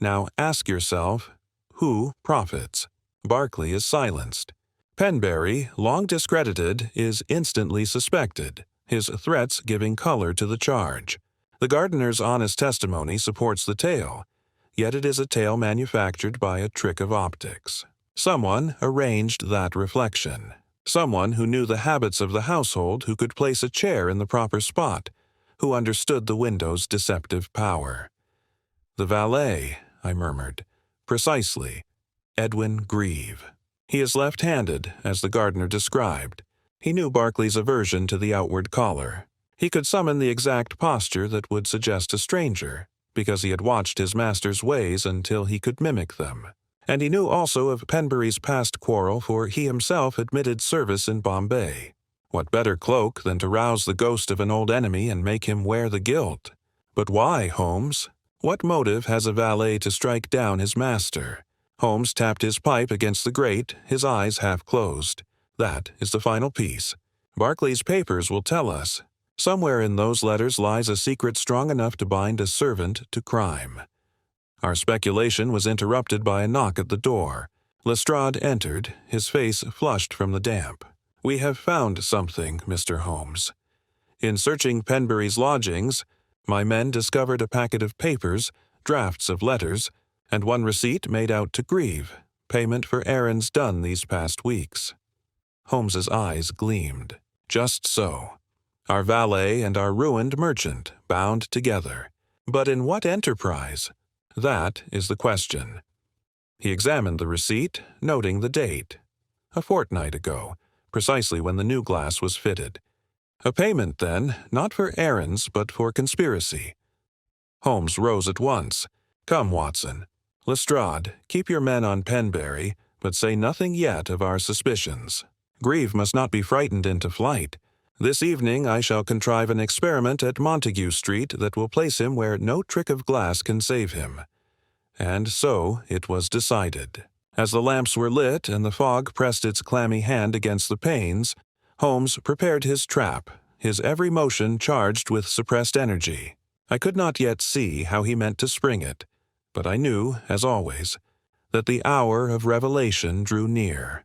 Now ask yourself, who profits? Barclay is silenced. Penberry, long discredited, is instantly suspected, his threats giving color to the charge. The gardener's honest testimony supports the tale, yet it is a tale manufactured by a trick of optics. Someone arranged that reflection. Someone who knew the habits of the household, who could place a chair in the proper spot, who understood the window's deceptive power. "The valet," I murmured. "Precisely. Edwin Grieve. He is left-handed, as the gardener described. He knew Barclay's aversion to the outward collar. He could summon the exact posture that would suggest a stranger, because he had watched his master's ways until he could mimic them. And he knew also of Penberry's past quarrel, for he himself admitted service in Bombay. What better cloak than to rouse the ghost of an old enemy and make him wear the guilt? But why, Holmes? What motive has a valet to strike down his master?" Holmes tapped his pipe against the grate, his eyes half closed. "That is the final piece. Barclay's papers will tell us. Somewhere in those letters lies a secret strong enough to bind a servant to crime." Our speculation was interrupted by a knock at the door. Lestrade entered, his face flushed from the damp. "We have found something, Mr. Holmes. In searching Penbury's lodgings, my men discovered a packet of papers, drafts of letters, and one receipt made out to Grieve, payment for errands done these past weeks." Holmes's eyes gleamed. Just so. Our valet and our ruined merchant bound together. But in what enterprise? That is the question. He examined the receipt, noting the date. A fortnight ago, precisely when the new glass was fitted. A payment, then, not for errands, but for conspiracy. Holmes rose at once. "Come, Watson. Lestrade, keep your men on Penbury, but say nothing yet of our suspicions. Grieve must not be frightened into flight. This evening I shall contrive an experiment at Montague Street that will place him where no trick of glass can save him." And so it was decided. As the lamps were lit and the fog pressed its clammy hand against the panes, Holmes prepared his trap, his every motion charged with suppressed energy. I could not yet see how he meant to spring it, but I knew, as always, that the hour of revelation drew near.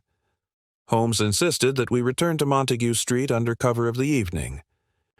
Holmes insisted that we return to Montague Street under cover of the evening,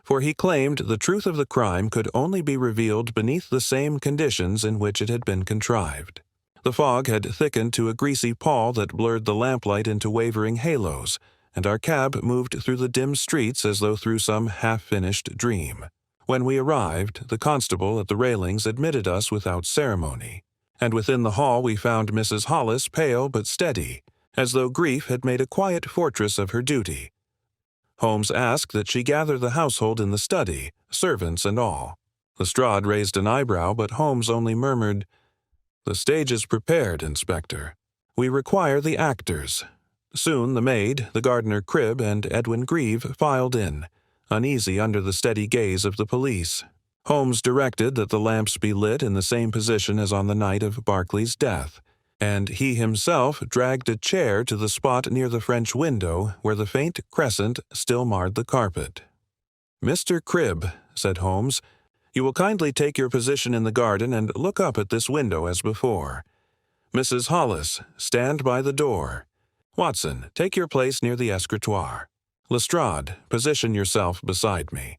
for he claimed the truth of the crime could only be revealed beneath the same conditions in which it had been contrived. The fog had thickened to a greasy pall that blurred the lamplight into wavering halos, and our cab moved through the dim streets as though through some half-finished dream. When we arrived, the constable at the railings admitted us without ceremony, and within the hall we found Mrs. Hollis pale but steady, as though grief had made a quiet fortress of her duty. Holmes asked that she gather the household in the study, servants and all. Lestrade raised an eyebrow, but Holmes only murmured, "The stage is prepared, Inspector. We require the actors." Soon the maid, the gardener Cribb, and Edwin Grieve filed in, uneasy under the steady gaze of the police. Holmes directed that the lamps be lit in the same position as on the night of Barclay's death, and he himself dragged a chair to the spot near the French window where the faint crescent still marred the carpet. "Mr. Cribb," said Holmes, "you will kindly take your position in the garden and look up at this window as before. Mrs. Hollis, stand by the door. Watson, take your place near the escritoire. Lestrade, position yourself beside me."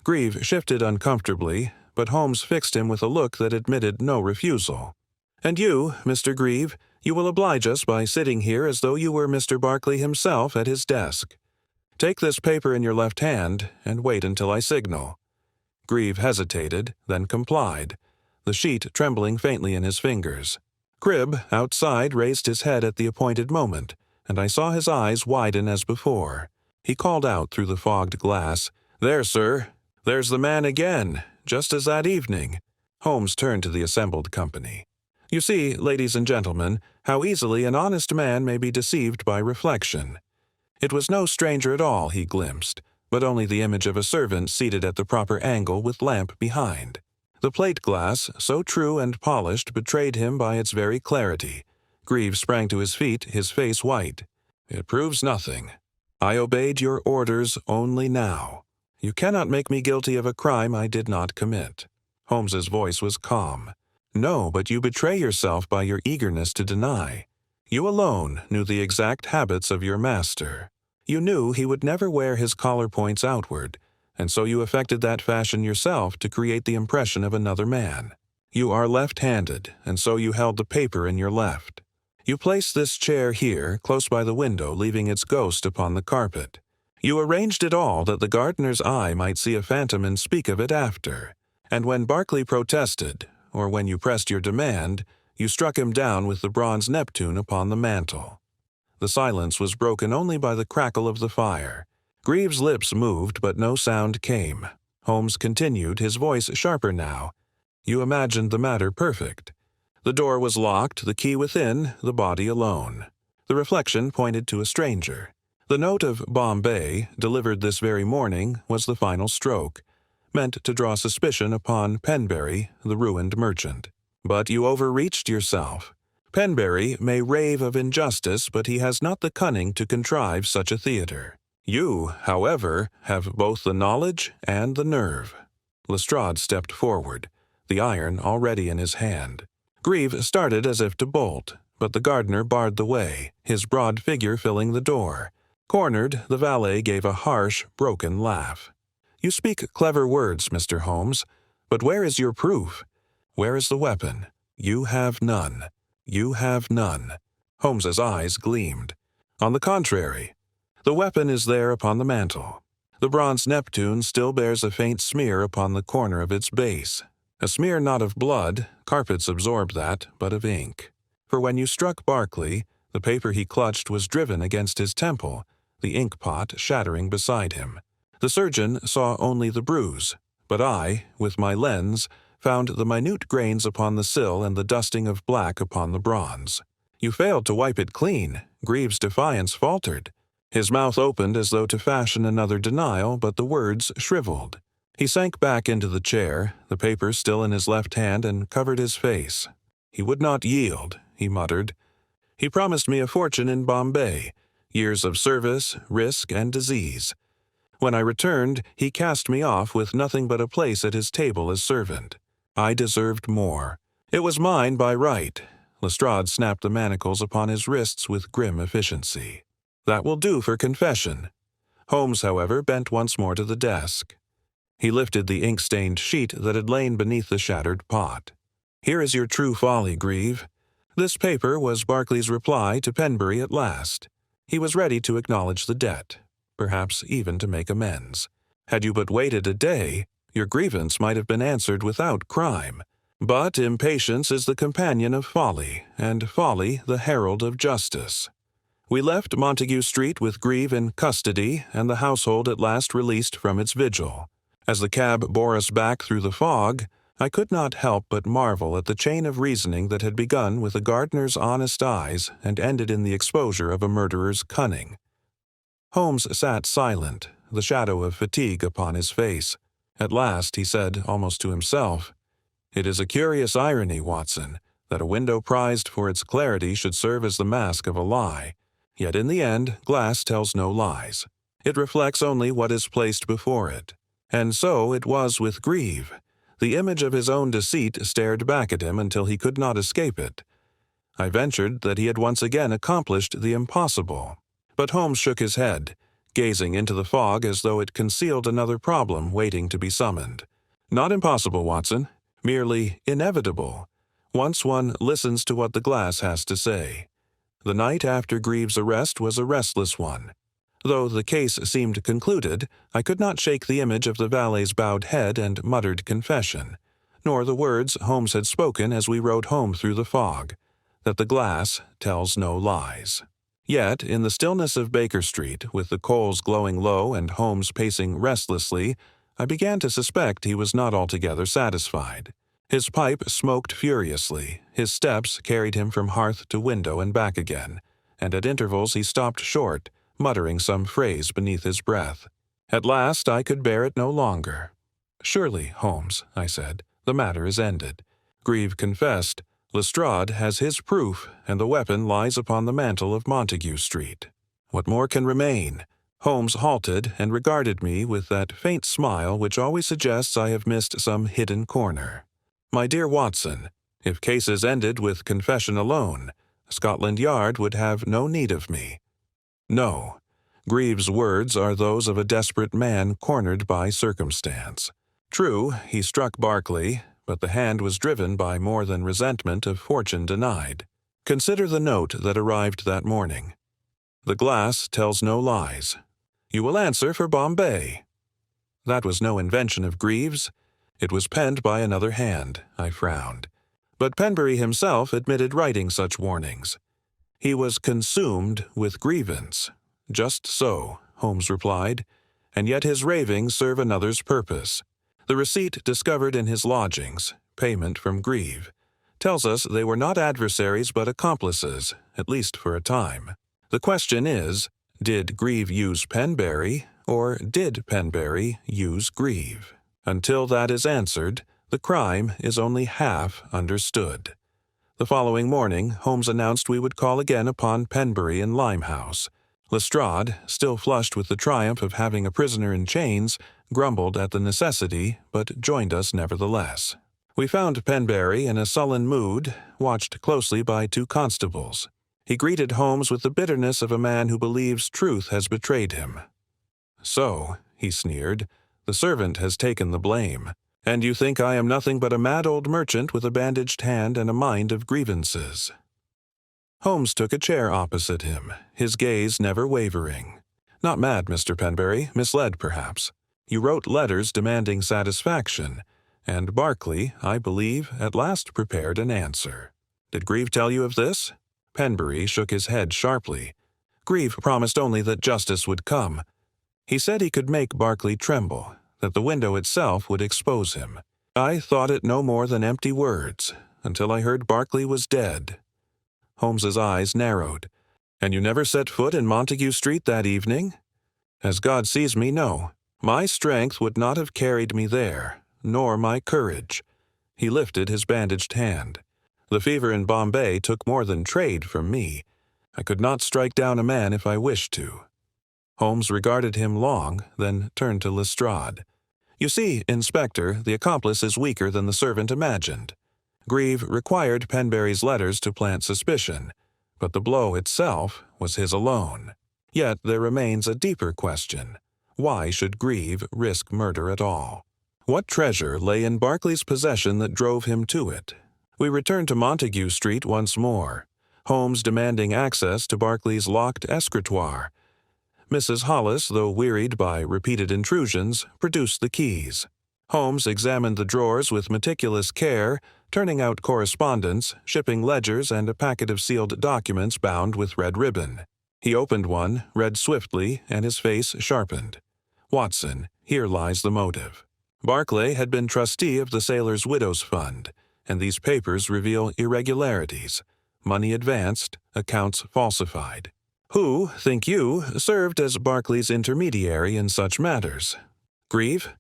Grieve shifted uncomfortably, but Holmes fixed him with a look that admitted no refusal. "And you, Mr. Grieve, you will oblige us by sitting here as though you were Mr. Barclay himself at his desk. Take this paper in your left hand and wait until I signal." Grieve hesitated, then complied, the sheet trembling faintly in his fingers. Cribb, outside, raised his head at the appointed moment, and I saw his eyes widen as before. He called out through the fogged glass, "There, sir. There's the man again, just as that evening." Holmes turned to the assembled company. "You see, ladies and gentlemen, how easily an honest man may be deceived by reflection. It was no stranger at all he glimpsed, but only the image of a servant seated at the proper angle with lamp behind. The plate glass, so true and polished, betrayed him by its very clarity. Grieve sprang to his feet, his face white. "It proves nothing. I obeyed your orders only now. You cannot make me guilty of a crime I did not commit." Holmes's voice was calm. "No, but you betray yourself by your eagerness to deny. You alone knew the exact habits of your master. You knew he would never wear his collar points outward, and so you affected that fashion yourself to create the impression of another man. You are left-handed, and so you held the paper in your left. You placed this chair here, close by the window, leaving its ghost upon the carpet. You arranged it all that the gardener's eye might see a phantom and speak of it after. And when Barclay protested, or when you pressed your demand, you struck him down with the bronze Neptune upon the mantel." The silence was broken only by the crackle of the fire. Grieve's lips moved, but no sound came. Holmes continued, his voice sharper now. "You imagined the matter perfect. The door was locked, the key within, the body alone. The reflection pointed to a stranger. The note of Bombay, delivered this very morning, was the final stroke, meant to draw suspicion upon Penbury, the ruined merchant. But you overreached yourself. Penbury may rave of injustice, but he has not the cunning to contrive such a theater. You, however, have both the knowledge and the nerve." Lestrade stepped forward, the iron already in his hand. Grieve started as if to bolt, but the gardener barred the way, his broad figure filling the door. Cornered, the valet gave a harsh, broken laugh. "You speak clever words, Mr. Holmes, but where is your proof? Where is the weapon? You have none. You have none." Holmes's eyes gleamed. "On the contrary, the weapon is there upon the mantel. The bronze Neptune still bears a faint smear upon the corner of its base. A smear not of blood, carpets absorb that, but of ink. For when you struck Barclay, the paper he clutched was driven against his temple, the ink pot shattering beside him. The surgeon saw only the bruise, but I, with my lens, found the minute grains upon the sill and the dusting of black upon the bronze. You failed to wipe it clean." Greaves' defiance faltered. His mouth opened as though to fashion another denial, but the words shriveled. He sank back into the chair, the paper still in his left hand, and covered his face. "He would not yield," he muttered. "He promised me a fortune in Bombay, years of service, risk, and disease. When I returned, he cast me off with nothing but a place at his table as servant. I deserved more. It was mine by right." Lestrade snapped the manacles upon his wrists with grim efficiency. "That will do for confession." Holmes, however, bent once more to the desk. He lifted the ink-stained sheet that had lain beneath the shattered pot. "Here is your true folly, Grieve. This paper was Barclay's reply to Penbury at last. He was ready to acknowledge the debt, perhaps even to make amends. Had you but waited a day, your grievance might have been answered without crime. But impatience is the companion of folly, and folly the herald of justice. We left Montague Street with Grieve in custody and the household at last released from its vigil. As the cab bore us back through the fog, I could not help but marvel at the chain of reasoning that had begun with a gardener's honest eyes and ended in the exposure of a murderer's cunning. Holmes sat silent, the shadow of fatigue upon his face. At last he said, almost to himself, "It is a curious irony, Watson, that a window prized for its clarity should serve as the mask of a lie. Yet in the end, glass tells no lies. It reflects only what is placed before it. And so it was with Grieve. The image of his own deceit stared back at him until he could not escape it. I ventured that he had once again accomplished the impossible. But Holmes shook his head, gazing into the fog as though it concealed another problem waiting to be summoned. Not impossible, Watson, merely inevitable, once one listens to what the glass has to say. The night after Grieve's arrest was a restless one. Though the case seemed concluded, I could not shake the image of the valet's bowed head and muttered confession, nor the words Holmes had spoken as we rode home through the fog, that the glass tells no lies. Yet, in the stillness of Baker Street, with the coals glowing low and Holmes pacing restlessly, I began to suspect he was not altogether satisfied. His pipe smoked furiously, his steps carried him from hearth to window and back again, and at intervals he stopped short, muttering some phrase beneath his breath. At last I could bear it no longer. "Surely, Holmes," I said, "the matter is ended. Grieve confessed. Lestrade has his proof, and the weapon lies upon the mantel of Montague Street. What more can remain?" Holmes halted and regarded me with that faint smile which always suggests I have missed some hidden corner. "My dear Watson, if cases ended with confession alone, Scotland Yard would have no need of me. No. Grieve's words are those of a desperate man cornered by circumstance. True, he struck Barclay, but the hand was driven by more than resentment of fortune denied. Consider the note that arrived that morning. The glass tells no lies. You will answer for Bombay. That was no invention of Grieve's. It was penned by another hand, I frowned. But Penbury himself admitted writing such warnings. He was consumed with grievance. Just so, Holmes replied, and yet his ravings serve another's purpose. The receipt discovered in his lodgings, payment from Grieve, tells us they were not adversaries but accomplices, at least for a time. The question is, did Grieve use Penbury, or did Penbury use Grieve? Until that is answered, the crime is only half understood. The following morning, Holmes announced we would call again upon Penbury in Limehouse. Lestrade, still flushed with the triumph of having a prisoner in chains, grumbled at the necessity, but joined us nevertheless. We found Penbury in a sullen mood, watched closely by two constables. He greeted Holmes with the bitterness of a man who believes truth has betrayed him. "So," he sneered, "the servant has taken the blame. And you think I am nothing but a mad old merchant with a bandaged hand and a mind of grievances." Holmes took a chair opposite him, his gaze never wavering. "Not mad, Mr. Penberry, misled perhaps. You wrote letters demanding satisfaction, and Barclay, I believe, at last prepared an answer. Did Grieve tell you of this?" Penberry shook his head sharply. "Grieve promised only that justice would come. He said he could make Barclay tremble, that the window itself would expose him. I thought it no more than empty words, until I heard Barclay was dead." Holmes's eyes narrowed. "And you never set foot in Montague Street that evening?" "As God sees me, no. My strength would not have carried me there, nor my courage." He lifted his bandaged hand. "The fever in Bombay took more than trade from me. I could not strike down a man if I wished to." Holmes regarded him long, then turned to Lestrade. "You see, Inspector, the accomplice is weaker than the servant imagined. Grieve required Penberry's letters to plant suspicion, but the blow itself was his alone. Yet there remains a deeper question. Why should Grieve risk murder at all? What treasure lay in Barclay's possession that drove him to it? We return to Montague Street once more, Holmes demanding access to Barclay's locked escritoire. Mrs. Hollis, though wearied by repeated intrusions, produced the keys. Holmes examined the drawers with meticulous care, turning out correspondence, shipping ledgers, and a packet of sealed documents bound with red ribbon. He opened one, read swiftly, and his face sharpened. "Watson, here lies the motive. Barclay had been trustee of the Sailors' Widows' Fund, and these papers reveal irregularities, money advanced, accounts falsified. Who, think you, served as Barclay's intermediary in such matters? Grieve?"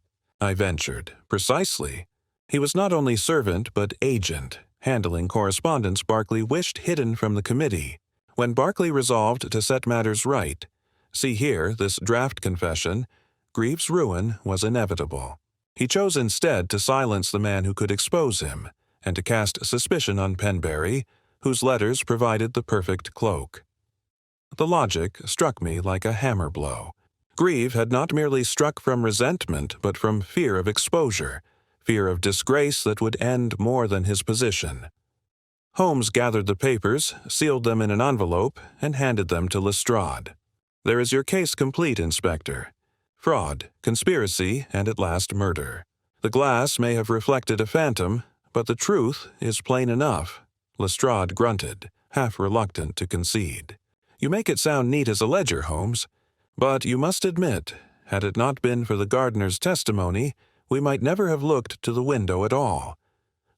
I ventured. "Precisely. He was not only servant but agent, handling correspondence Barclay wished hidden from the committee. When Barclay resolved to set matters right, see here this draft confession, Grieve's ruin was inevitable. He chose instead to silence the man who could expose him, and to cast suspicion on Penberry, whose letters provided the perfect cloak." The logic struck me like a hammer blow. Grieve had not merely struck from resentment, but from fear of exposure, fear of disgrace that would end more than his position. Holmes gathered the papers, sealed them in an envelope, and handed them to Lestrade. "There is your case complete, Inspector. Fraud, conspiracy, and at last murder. The glass may have reflected a phantom, but the truth is plain enough." Lestrade grunted, half reluctant to concede. "You make it sound neat as a ledger, Holmes. But you must admit, had it not been for the gardener's testimony, we might never have looked to the window at all."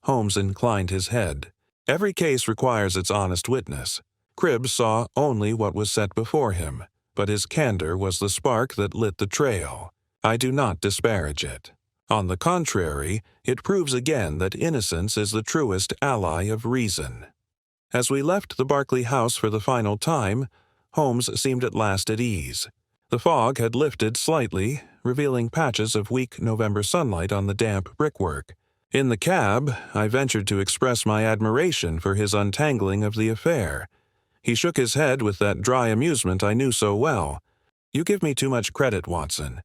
Holmes inclined his head. "Every case requires its honest witness. Cribb saw only what was set before him, but his candor was the spark that lit the trail. I do not disparage it. On the contrary, it proves again that innocence is the truest ally of reason." As we left the Barclay house for the final time, Holmes seemed at last at ease. The fog had lifted slightly, revealing patches of weak November sunlight on the damp brickwork. In the cab, I ventured to express my admiration for his untangling of the affair. He shook his head with that dry amusement I knew so well. "You give me too much credit, Watson.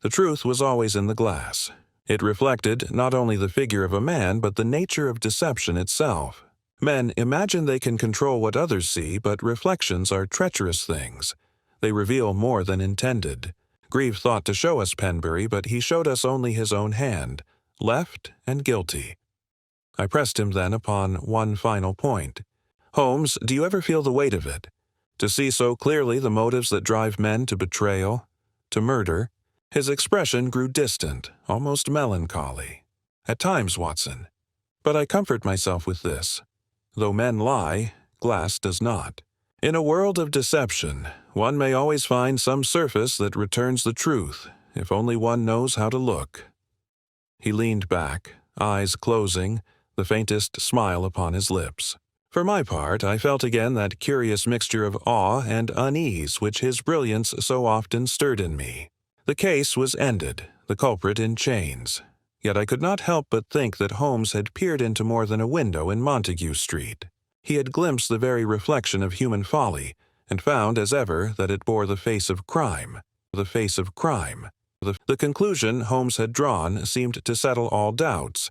The truth was always in the glass. It reflected not only the figure of a man, but the nature of deception itself. Men imagine they can control what others see, but reflections are treacherous things. They reveal more than intended. Grieve thought to show us Penberry, but he showed us only his own hand, left and guilty." I pressed him then upon one final point. "Holmes, do you ever feel the weight of it? To see so clearly the motives that drive men to betrayal, to murder?" His expression grew distant, almost melancholy. "At times, Watson. But I comfort myself with this. Though men lie, glass does not. In a world of deception, one may always find some surface that returns the truth, if only one knows how to look." He leaned back, eyes closing, the faintest smile upon his lips. For my part, I felt again that curious mixture of awe and unease which his brilliance so often stirred in me. The case was ended, the culprit in chains. Yet I could not help but think that Holmes had peered into more than a window in Montague Street. He had glimpsed the very reflection of human folly, and found, as ever, that it bore the face of crime. The face of crime. The conclusion Holmes had drawn seemed to settle all doubts.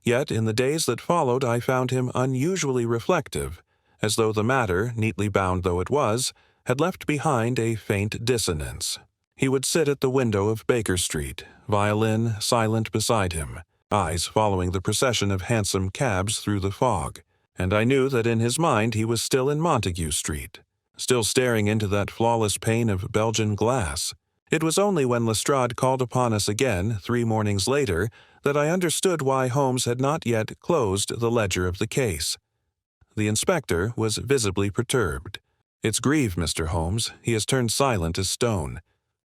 Yet in the days that followed I found him unusually reflective, as though the matter, neatly bound though it was, had left behind a faint dissonance. He would sit at the window of Baker Street, violin silent beside him, eyes following the procession of hansom cabs through the fog, and I knew that in his mind he was still in Montague Street, still staring into that flawless pane of Belgian glass. It was only when Lestrade called upon us again 3 mornings later that I understood why Holmes had not yet closed the ledger of the case. The inspector was visibly perturbed. "It's grieve, Mr. Holmes. He has turned silent as stone.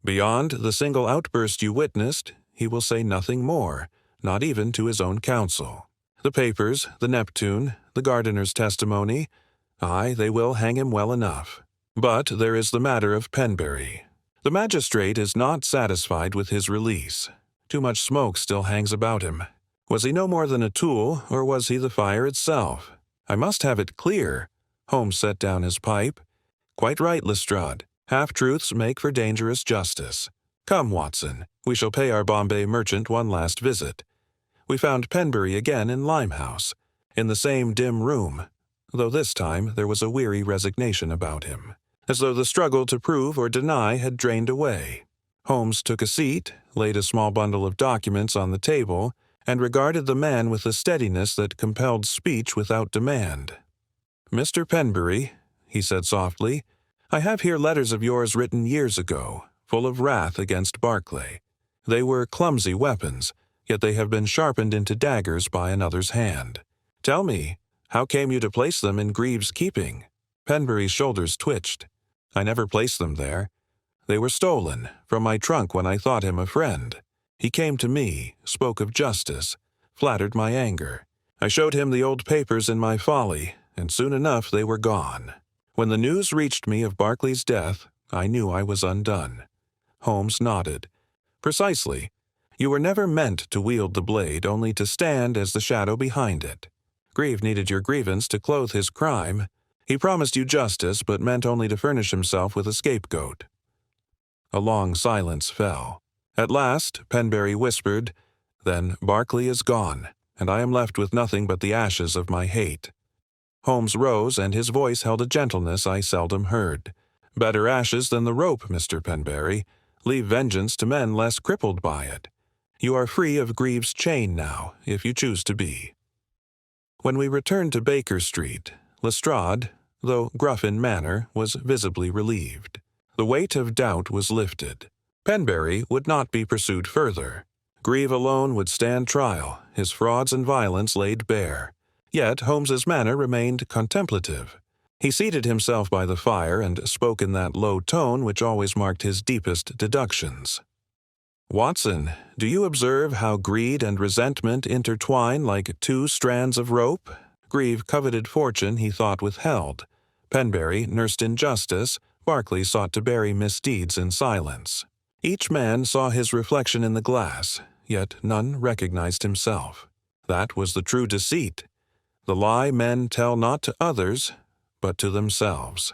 Beyond the single outburst you witnessed, he will say nothing more, not even to his own counsel. The papers, the Neptune, the gardener's testimony, aye, they will hang him well enough. But there is the matter of Penberry. The magistrate is not satisfied with his release. Too much smoke still hangs about him. Was he no more than a tool, or was he the fire itself? I must have it clear." Holmes set down his pipe. "Quite right, Lestrade. Half-truths make for dangerous justice. Come, Watson, we shall pay our Bombay merchant one last visit." We found Penberry again in Limehouse, in the same dim room, though this time there was a weary resignation about him, as though the struggle to prove or deny had drained away. Holmes took a seat, laid a small bundle of documents on the table, and regarded the man with a steadiness that compelled speech without demand. "Mr. Penberry," he said softly, "I have here letters of yours written years ago, full of wrath against Barclay. They were clumsy weapons, yet they have been sharpened into daggers by another's hand. Tell me, how came you to place them in Greaves' keeping?" Penberry's shoulders twitched. "I never placed them there. They were stolen from my trunk when I thought him a friend. He came to me, spoke of justice, flattered my anger. I showed him the old papers in my folly, and soon enough they were gone. When the news reached me of Barclay's death, I knew I was undone." Holmes nodded. "Precisely. You were never meant to wield the blade, only to stand as the shadow behind it. Grieve needed your grievance to clothe his crime. He promised you justice, but meant only to furnish himself with a scapegoat." A long silence fell. At last, Penberry whispered, "Then Barclay is gone, and I am left with nothing but the ashes of my hate." Holmes rose, and his voice held a gentleness I seldom heard. "Better ashes than the rope, Mr. Penberry. Leave vengeance to men less crippled by it. You are free of Greaves' chain now, if you choose to be." When we returned to Baker Street, Lestrade, though gruff in manner, was visibly relieved. The weight of doubt was lifted. Penberry would not be pursued further. Grieve alone would stand trial, his frauds and violence laid bare. Yet Holmes's manner remained contemplative. He seated himself by the fire and spoke in that low tone which always marked his deepest deductions. "Watson, do you observe how greed and resentment intertwine like 2 strands of rope? Grieve coveted fortune he thought withheld. Penberry nursed injustice. Barclay sought to bury misdeeds in silence. Each man saw his reflection in the glass, yet none recognized himself. That was the true deceit. The lie men tell not to others, but to themselves."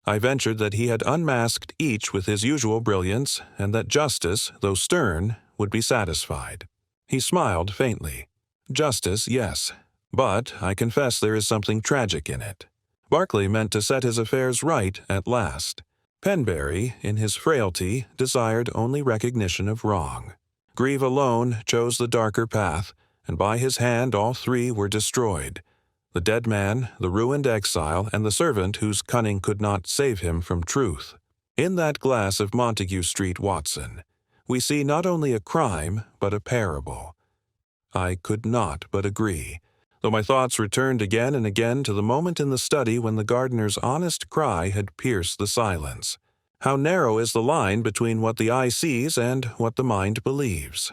I ventured that he had unmasked each with his usual brilliance, and that justice, though stern, would be satisfied. He smiled faintly. "Justice, yes, but I confess there is something tragic in it. Barclay meant to set his affairs right at last. Penberry, in his frailty, desired only recognition of wrong. Grieve alone chose the darker path, and by his hand all 3 were destroyed: the dead man, the ruined exile, and the servant whose cunning could not save him from truth. In that glass of Montague Street, Watson, we see not only a crime, but a parable." I could not but agree, though my thoughts returned again and again to the moment in the study when the gardener's honest cry had pierced the silence. How narrow is the line between what the eye sees and what the mind believes.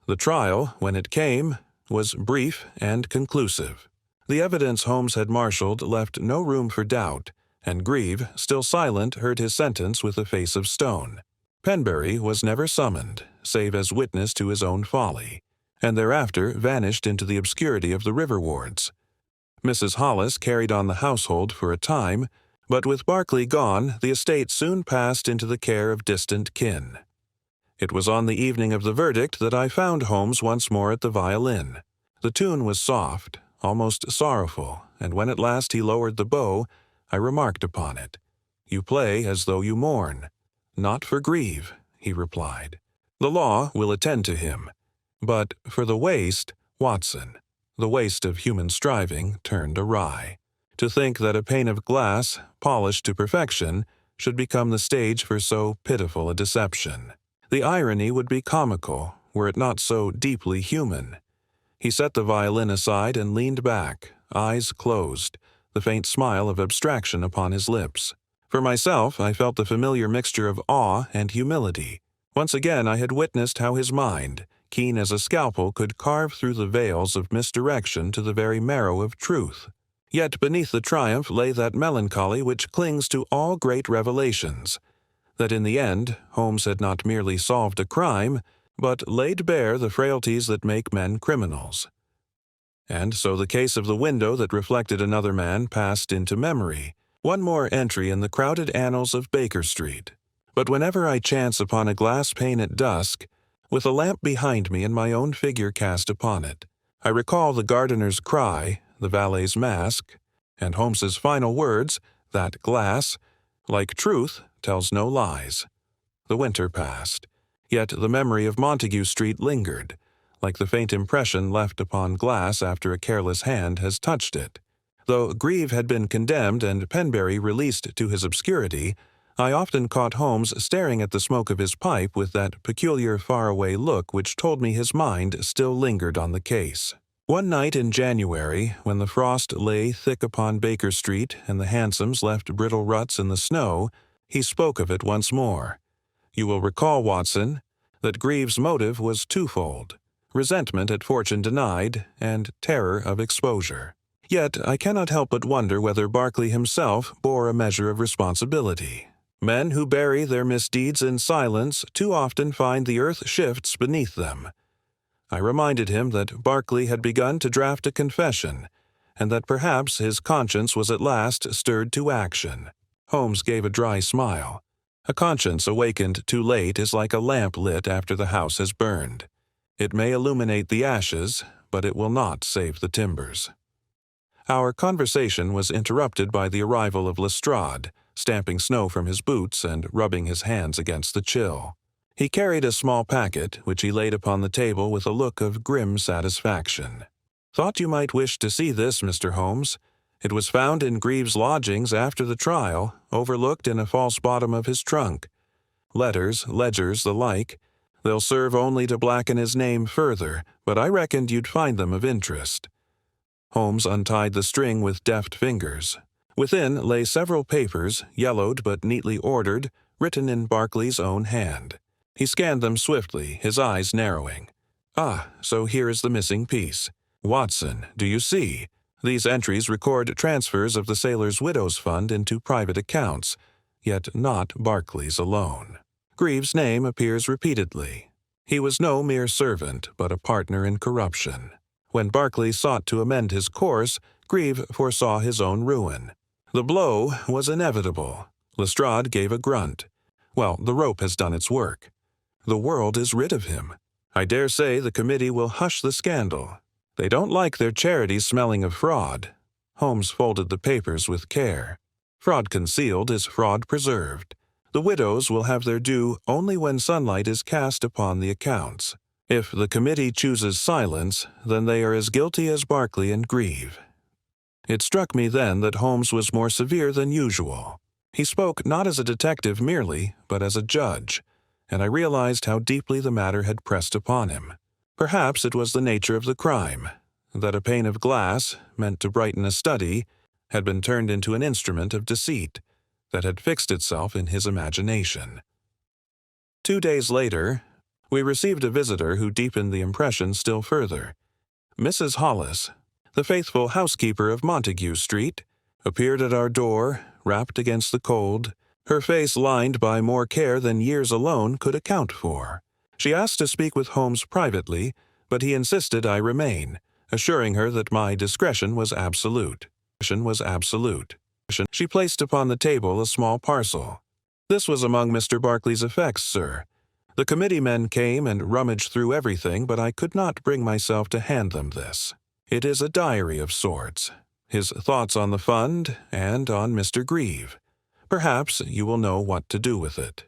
The trial, when it came, was brief and conclusive. The evidence Holmes had marshaled left no room for doubt, and Grieve, still silent, heard his sentence with a face of stone. Penberry was never summoned, save as witness to his own folly, and thereafter vanished into the obscurity of the river wards. Mrs. Hollis carried on the household for a time, but with Barclay gone, the estate soon passed into the care of distant kin. It was on the evening of the verdict that I found Holmes once more at the violin. The tune was soft, almost sorrowful, and when at last he lowered the bow, I remarked upon it. "You play as though you mourn." "Not for grieve," he replied. "The law will attend to him. But for the waste, Watson, the waste of human striving turned awry. To think that a pane of glass, polished to perfection, should become the stage for so pitiful a deception. The irony would be comical, were it not so deeply human." He set the violin aside and leaned back, eyes closed, the faint smile of abstraction upon his lips. For myself, I felt the familiar mixture of awe and humility. Once again I had witnessed how his mind, keen as a scalpel, could carve through the veils of misdirection to the very marrow of truth. Yet beneath the triumph lay that melancholy which clings to all great revelations, that in the end Holmes had not merely solved a crime, but laid bare the frailties that make men criminals. And so the case of the window that reflected another man passed into memory, one more entry in the crowded annals of Baker Street. But whenever I chance upon a glass pane at dusk, with a lamp behind me and my own figure cast upon it, I recall the gardener's cry, the valet's mask, and Holmes's final words, that glass, like truth, tells no lies. The winter passed, yet the memory of Montague Street lingered, like the faint impression left upon glass after a careless hand has touched it. Though Grieve had been condemned and Penberry released to his obscurity, I often caught Holmes staring at the smoke of his pipe with that peculiar faraway look which told me his mind still lingered on the case. One night in January, when the frost lay thick upon Baker Street and the hansoms left brittle ruts in the snow, he spoke of it once more. "You will recall, Watson, that Grieve's motive was twofold: resentment at fortune denied and terror of exposure. Yet I cannot help but wonder whether Barclay himself bore a measure of responsibility. Men who bury their misdeeds in silence too often find the earth shifts beneath them." I reminded him that Barclay had begun to draft a confession, and that perhaps his conscience was at last stirred to action. Holmes gave a dry smile. A conscience awakened too late is like a lamp lit after the house has burned. It may illuminate the ashes, but it will not save the timbers. Our conversation was interrupted by the arrival of Lestrade, stamping snow from his boots and rubbing his hands against the chill. He carried a small packet, which he laid upon the table with a look of grim satisfaction. "Thought you might wish to see this, Mr. Holmes. It was found in Grieve's lodgings after the trial, overlooked in a false bottom of his trunk. Letters, ledgers, the like. They'll serve only to blacken his name further, but I reckoned you'd find them of interest." Holmes untied the string with deft fingers. Within lay several papers, yellowed but neatly ordered, written in Barclay's own hand. He scanned them swiftly, his eyes narrowing. "Ah, so here is the missing piece. Watson, do you see? These entries record transfers of the Sailors' Widows' Fund into private accounts, yet not Barclay's alone. Grieve's name appears repeatedly. He was no mere servant, but a partner in corruption. When Barclay sought to amend his course, Grieve foresaw his own ruin. The blow was inevitable. Lestrade gave a grunt. Well, the rope has done its work. The world is rid of him. I dare say the committee will hush the scandal. They don't like their charities smelling of fraud." Holmes folded the papers with care. "Fraud concealed is fraud preserved. The widows will have their due only when sunlight is cast upon the accounts. If the committee chooses silence, then they are as guilty as Barclay and Grieve." It struck me then that Holmes was more severe than usual. He spoke not as a detective merely, but as a judge, and I realized how deeply the matter had pressed upon him. Perhaps it was the nature of the crime, that a pane of glass, meant to brighten a study, had been turned into an instrument of deceit that had fixed itself in his imagination. 2 days later, we received a visitor who deepened the impression still further. Mrs. Hollis, the faithful housekeeper of Montague Street, appeared at our door, wrapped against the cold, her face lined by more care than years alone could account for. She asked to speak with Holmes privately, but he insisted I remain, assuring her that my discretion was absolute. She placed upon the table a small parcel. "This was among Mr. Barclay's effects, sir. The committee men came and rummaged through everything, but I could not bring myself to hand them this. It is a diary of sorts, his thoughts on the fund and on Mr. Grieve. Perhaps you will know what to do with it."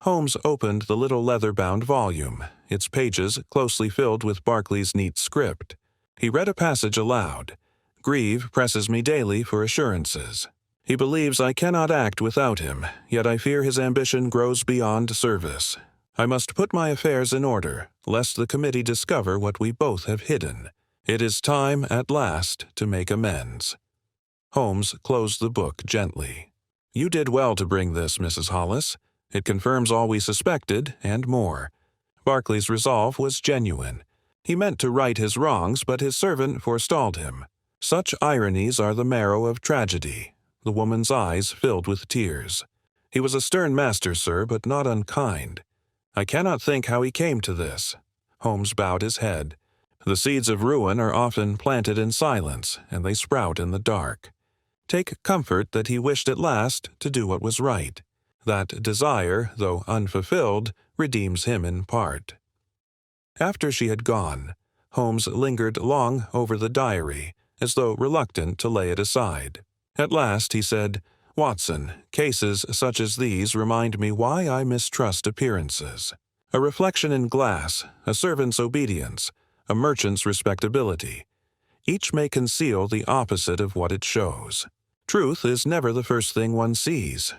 Holmes opened the little leather-bound volume, its pages closely filled with Barclay's neat script. He read a passage aloud. "Grieve presses me daily for assurances. He believes I cannot act without him, yet I fear his ambition grows beyond service. I must put my affairs in order, lest the committee discover what we both have hidden. It is time, at last, to make amends." Holmes closed the book gently. "You did well to bring this, Mrs. Hollis. It confirms all we suspected, and more. Barclay's resolve was genuine. He meant to right his wrongs, but his servant forestalled him. Such ironies are the marrow of tragedy." The woman's eyes filled with tears. "He was a stern master, sir, but not unkind. I cannot think how he came to this." Holmes bowed his head. "The seeds of ruin are often planted in silence, and they sprout in the dark. Take comfort that he wished at last to do what was right. That desire, though unfulfilled, redeems him in part." After she had gone, Holmes lingered long over the diary, as though reluctant to lay it aside. At last he said, "Watson, cases such as these remind me why I mistrust appearances. A reflection in glass, a servant's obedience, a merchant's respectability. Each may conceal the opposite of what it shows. Truth is never the first thing one sees."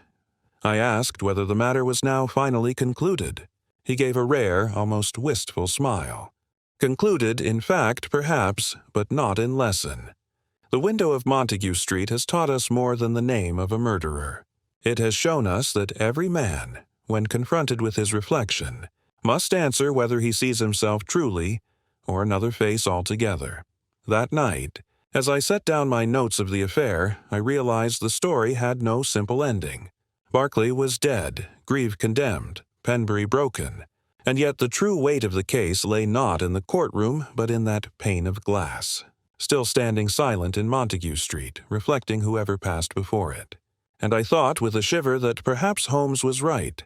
I asked whether the matter was now finally concluded. He gave a rare, almost wistful smile. "Concluded in fact, perhaps, but not in lesson. The window of Montague Street has taught us more than the name of a murderer. It has shown us that every man, when confronted with his reflection, must answer whether he sees himself truly or another face altogether. That night, as I set down my notes of the affair, I realized the story had no simple ending. Barclay was dead, Grieve condemned, Penbury broken, and yet the true weight of the case lay not in the courtroom but in that pane of glass, still standing silent in Montague Street, reflecting whoever passed before it. And I thought with a shiver that perhaps Holmes was right,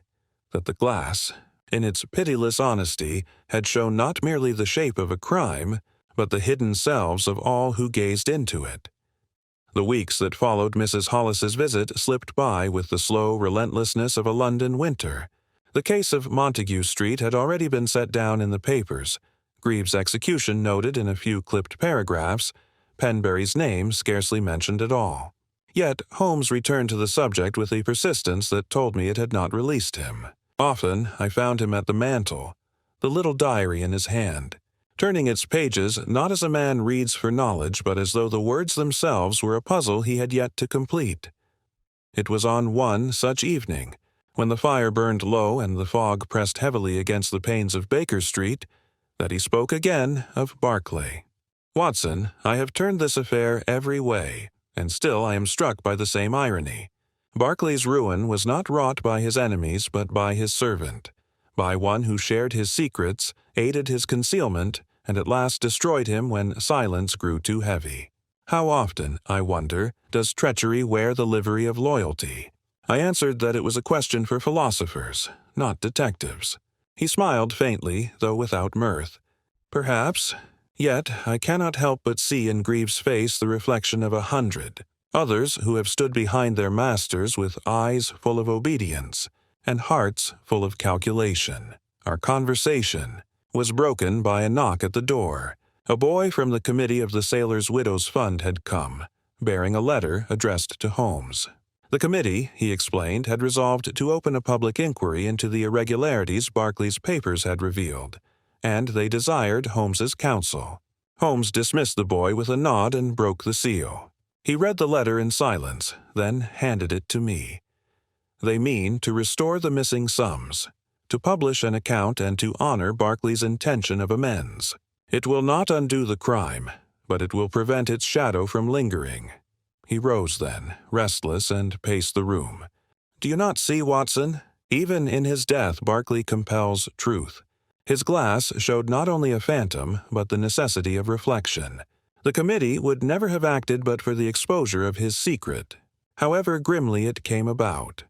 that the glass, in its pitiless honesty, had shown not merely the shape of a crime, but the hidden selves of all who gazed into it. The weeks that followed Mrs. Hollis's visit slipped by with the slow relentlessness of a London winter. The case of Montague Street had already been set down in the papers, Grieve's execution noted in a few clipped paragraphs, Penbury's name scarcely mentioned at all. Yet Holmes returned to the subject with a persistence that told me it had not released him. Often I found him at the mantel, the little diary in his hand, turning its pages not as a man reads for knowledge, but as though the words themselves were a puzzle he had yet to complete. It was on one such evening, when the fire burned low and the fog pressed heavily against the panes of Baker Street, that he spoke again of Barclay. "Watson, I have turned this affair every way, and still I am struck by the same irony. Barclay's ruin was not wrought by his enemies but by his servant, by one who shared his secrets, aided his concealment, and at last destroyed him when silence grew too heavy. How often, I wonder, does treachery wear the livery of loyalty?" I answered that it was a question for philosophers, not detectives. He smiled faintly, though without mirth. "Perhaps. Yet I cannot help but see in Grieve's face the reflection of 100 others who have stood behind their masters with eyes full of obedience and hearts full of calculation." Our conversation was broken by a knock at the door. A boy from the committee of the Sailors' Widows' Fund had come, bearing a letter addressed to Holmes. The committee, he explained, had resolved to open a public inquiry into the irregularities Barclay's papers had revealed, and they desired Holmes's counsel. Holmes dismissed the boy with a nod and broke the seal. He read the letter in silence, then handed it to me. "They mean to restore the missing sums, to publish an account and to honor Barclay's intention of amends. It will not undo the crime, but it will prevent its shadow from lingering." He rose then, restless, and paced the room. "Do you not see, Watson? Even in his death Barclay compels truth. His glass showed not only a phantom, but the necessity of reflection. The committee would never have acted but for the exposure of his secret, however grimly it came about.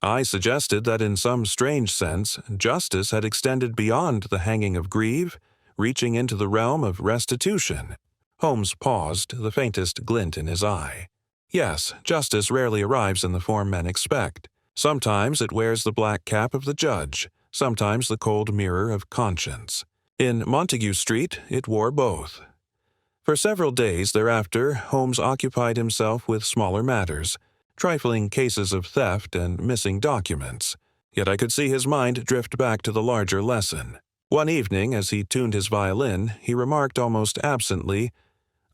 I suggested that in some strange sense, justice had extended beyond the hanging of Grieve, reaching into the realm of restitution. Holmes paused, the faintest glint in his eye. Yes, justice rarely arrives in the form men expect. Sometimes it wears the black cap of the judge, sometimes the cold mirror of conscience. In Montague Street, it wore both. For several days thereafter, Holmes occupied himself with smaller matters, trifling cases of theft and missing documents. Yet I could see his mind drift back to the larger lesson. One evening, as he tuned his violin, he remarked almost absently,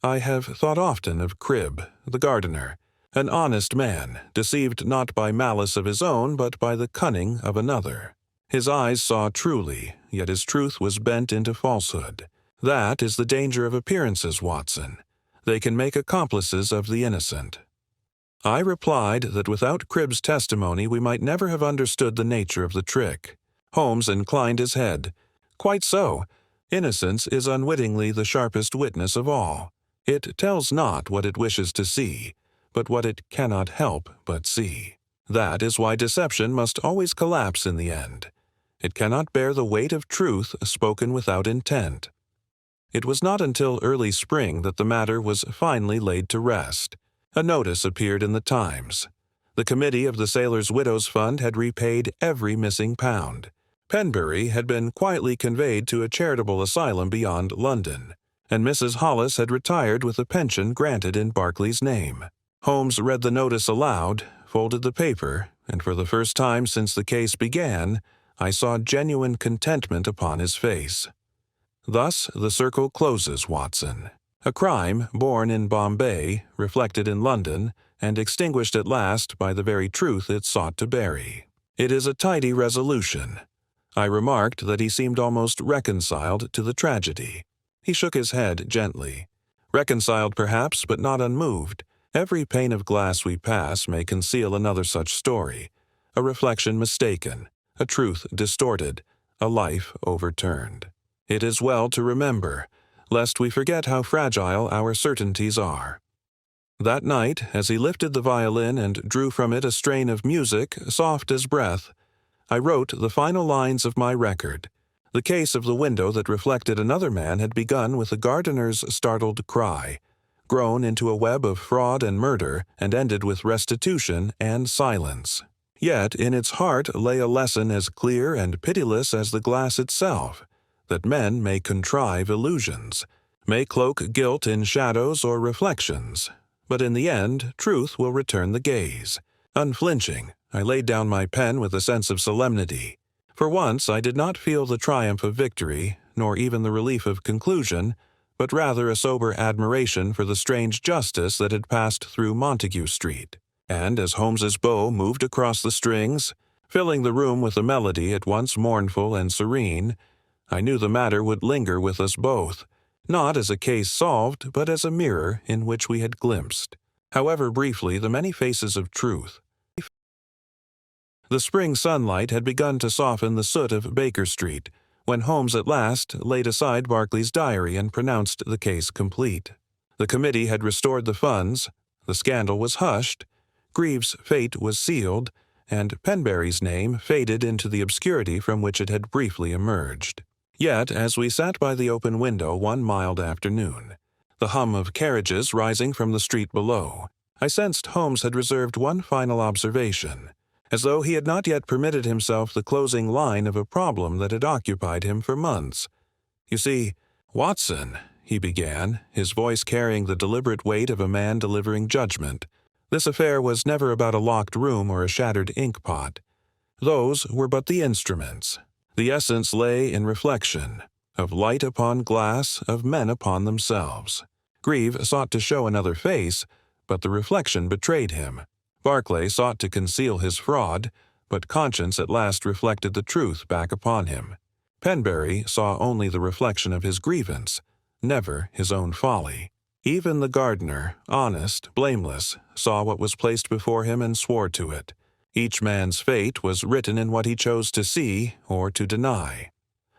"I have thought often of Cribb, the gardener, an honest man, deceived not by malice of his own, but by the cunning of another. His eyes saw truly, yet his truth was bent into falsehood. That is the danger of appearances, Watson. They can make accomplices of the innocent." I replied that without Cribb's testimony we might never have understood the nature of the trick. Holmes inclined his head. "Quite so. Innocence is unwittingly the sharpest witness of all. It tells not what it wishes to see, but what it cannot help but see. That is why deception must always collapse in the end. It cannot bear the weight of truth spoken without intent." It was not until early spring that the matter was finally laid to rest. A notice appeared in the Times. The committee of the Sailors' Widows' Fund had repaid every missing pound. Penbury had been quietly conveyed to a charitable asylum beyond London, and Mrs. Hollis had retired with a pension granted in Barclay's name. Holmes read the notice aloud, folded the paper, and for the first time since the case began, I saw genuine contentment upon his face. Thus the circle closes, Watson. A crime born in Bombay, reflected in London, and extinguished at last by the very truth it sought to bury. It is a tidy resolution. I remarked that he seemed almost reconciled to the tragedy. He shook his head gently. Reconciled perhaps, but not unmoved. Every pane of glass we pass may conceal another such story, a reflection mistaken, a truth distorted, a life overturned. It is well to remember, lest we forget how fragile our certainties are. That night, as he lifted the violin and drew from it a strain of music, soft as breath, I wrote the final lines of my record. The case of the window that reflected another man had begun with a gardener's startled cry, grown into a web of fraud and murder, and ended with restitution and silence. Yet in its heart lay a lesson as clear and pitiless as the glass itself, that men may contrive illusions, may cloak guilt in shadows or reflections, but in the end truth will return the gaze. Unflinching, I laid down my pen with a sense of solemnity. For once I did not feel the triumph of victory, nor even the relief of conclusion, but rather a sober admiration for the strange justice that had passed through Montague Street. And as Holmes's bow moved across the strings, filling the room with a melody at once mournful and serene, I knew the matter would linger with us both, not as a case solved, but as a mirror in which we had glimpsed, however briefly, the many faces of truth. The spring sunlight had begun to soften the soot of Baker Street, when Holmes at last laid aside Barclay's diary and pronounced the case complete. The committee had restored the funds, the scandal was hushed, Grieve's fate was sealed, and Penbury's name faded into the obscurity from which it had briefly emerged. Yet, as we sat by the open window one mild afternoon, the hum of carriages rising from the street below, I sensed Holmes had reserved one final observation, as though he had not yet permitted himself the closing line of a problem that had occupied him for months. "You see, Watson," he began, his voice carrying the deliberate weight of a man delivering judgment, "this affair was never about a locked room or a shattered ink-pot. Those were but the instruments. The essence lay in reflection, of light upon glass, of men upon themselves. Grieve sought to show another face, but the reflection betrayed him. Barclay sought to conceal his fraud, but conscience at last reflected the truth back upon him. Penbury saw only the reflection of his grievance, never his own folly. Even the gardener, honest, blameless, saw what was placed before him and swore to it. Each man's fate was written in what he chose to see or to deny.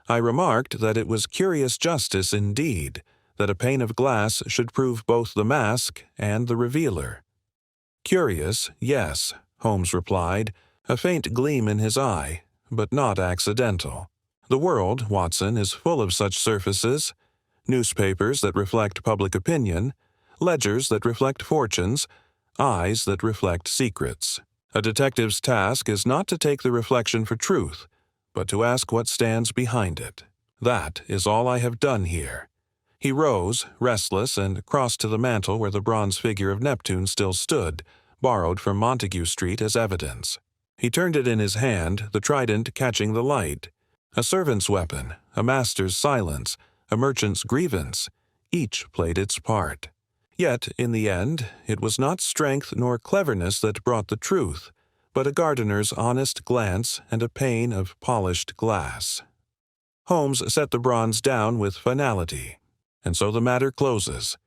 I remarked that it was curious justice indeed that a pane of glass should prove both the mask and the revealer. Curious, yes, Holmes replied, a faint gleam in his eye, but not accidental. The world, Watson, is full of such surfaces: newspapers that reflect public opinion, ledgers that reflect fortunes, eyes that reflect secrets. A detective's task is not to take the reflection for truth, but to ask what stands behind it. That is all I have done here. He rose, restless, and crossed to the mantel where the bronze figure of Neptune still stood, borrowed from Montague Street as evidence. He turned it in his hand, the trident catching the light. A servant's weapon, a master's silence, a merchant's grievance, each played its part. Yet, in the end, it was not strength nor cleverness that brought the truth, but a gardener's honest glance and a pane of polished glass. Holmes set the bronze down with finality. And so the matter closes.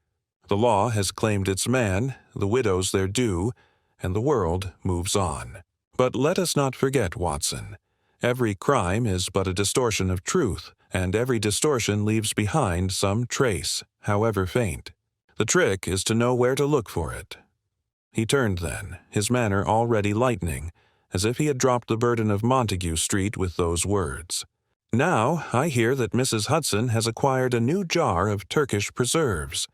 The law has claimed its man, the widows their due, and the world moves on. But let us not forget, Watson. Every crime is but a distortion of truth, and every distortion leaves behind some trace, however faint. The trick is to know where to look for it. He turned then, his manner already lightening, as if he had dropped the burden of Montague Street with those words. Now I hear that Mrs. Hudson has acquired a new jar of Turkish preserves.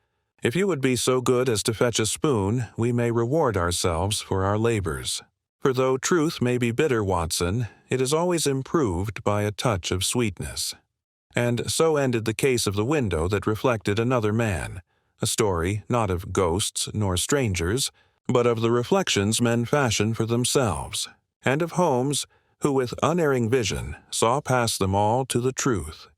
If you would be so good as to fetch a spoon, we may reward ourselves for our labors. For though truth may be bitter, Watson, it is always improved by a touch of sweetness. And so ended the case of the window that reflected another man, a story not of ghosts nor strangers, but of the reflections men fashion for themselves, and of Holmes, who with unerring vision saw past them all to the truth.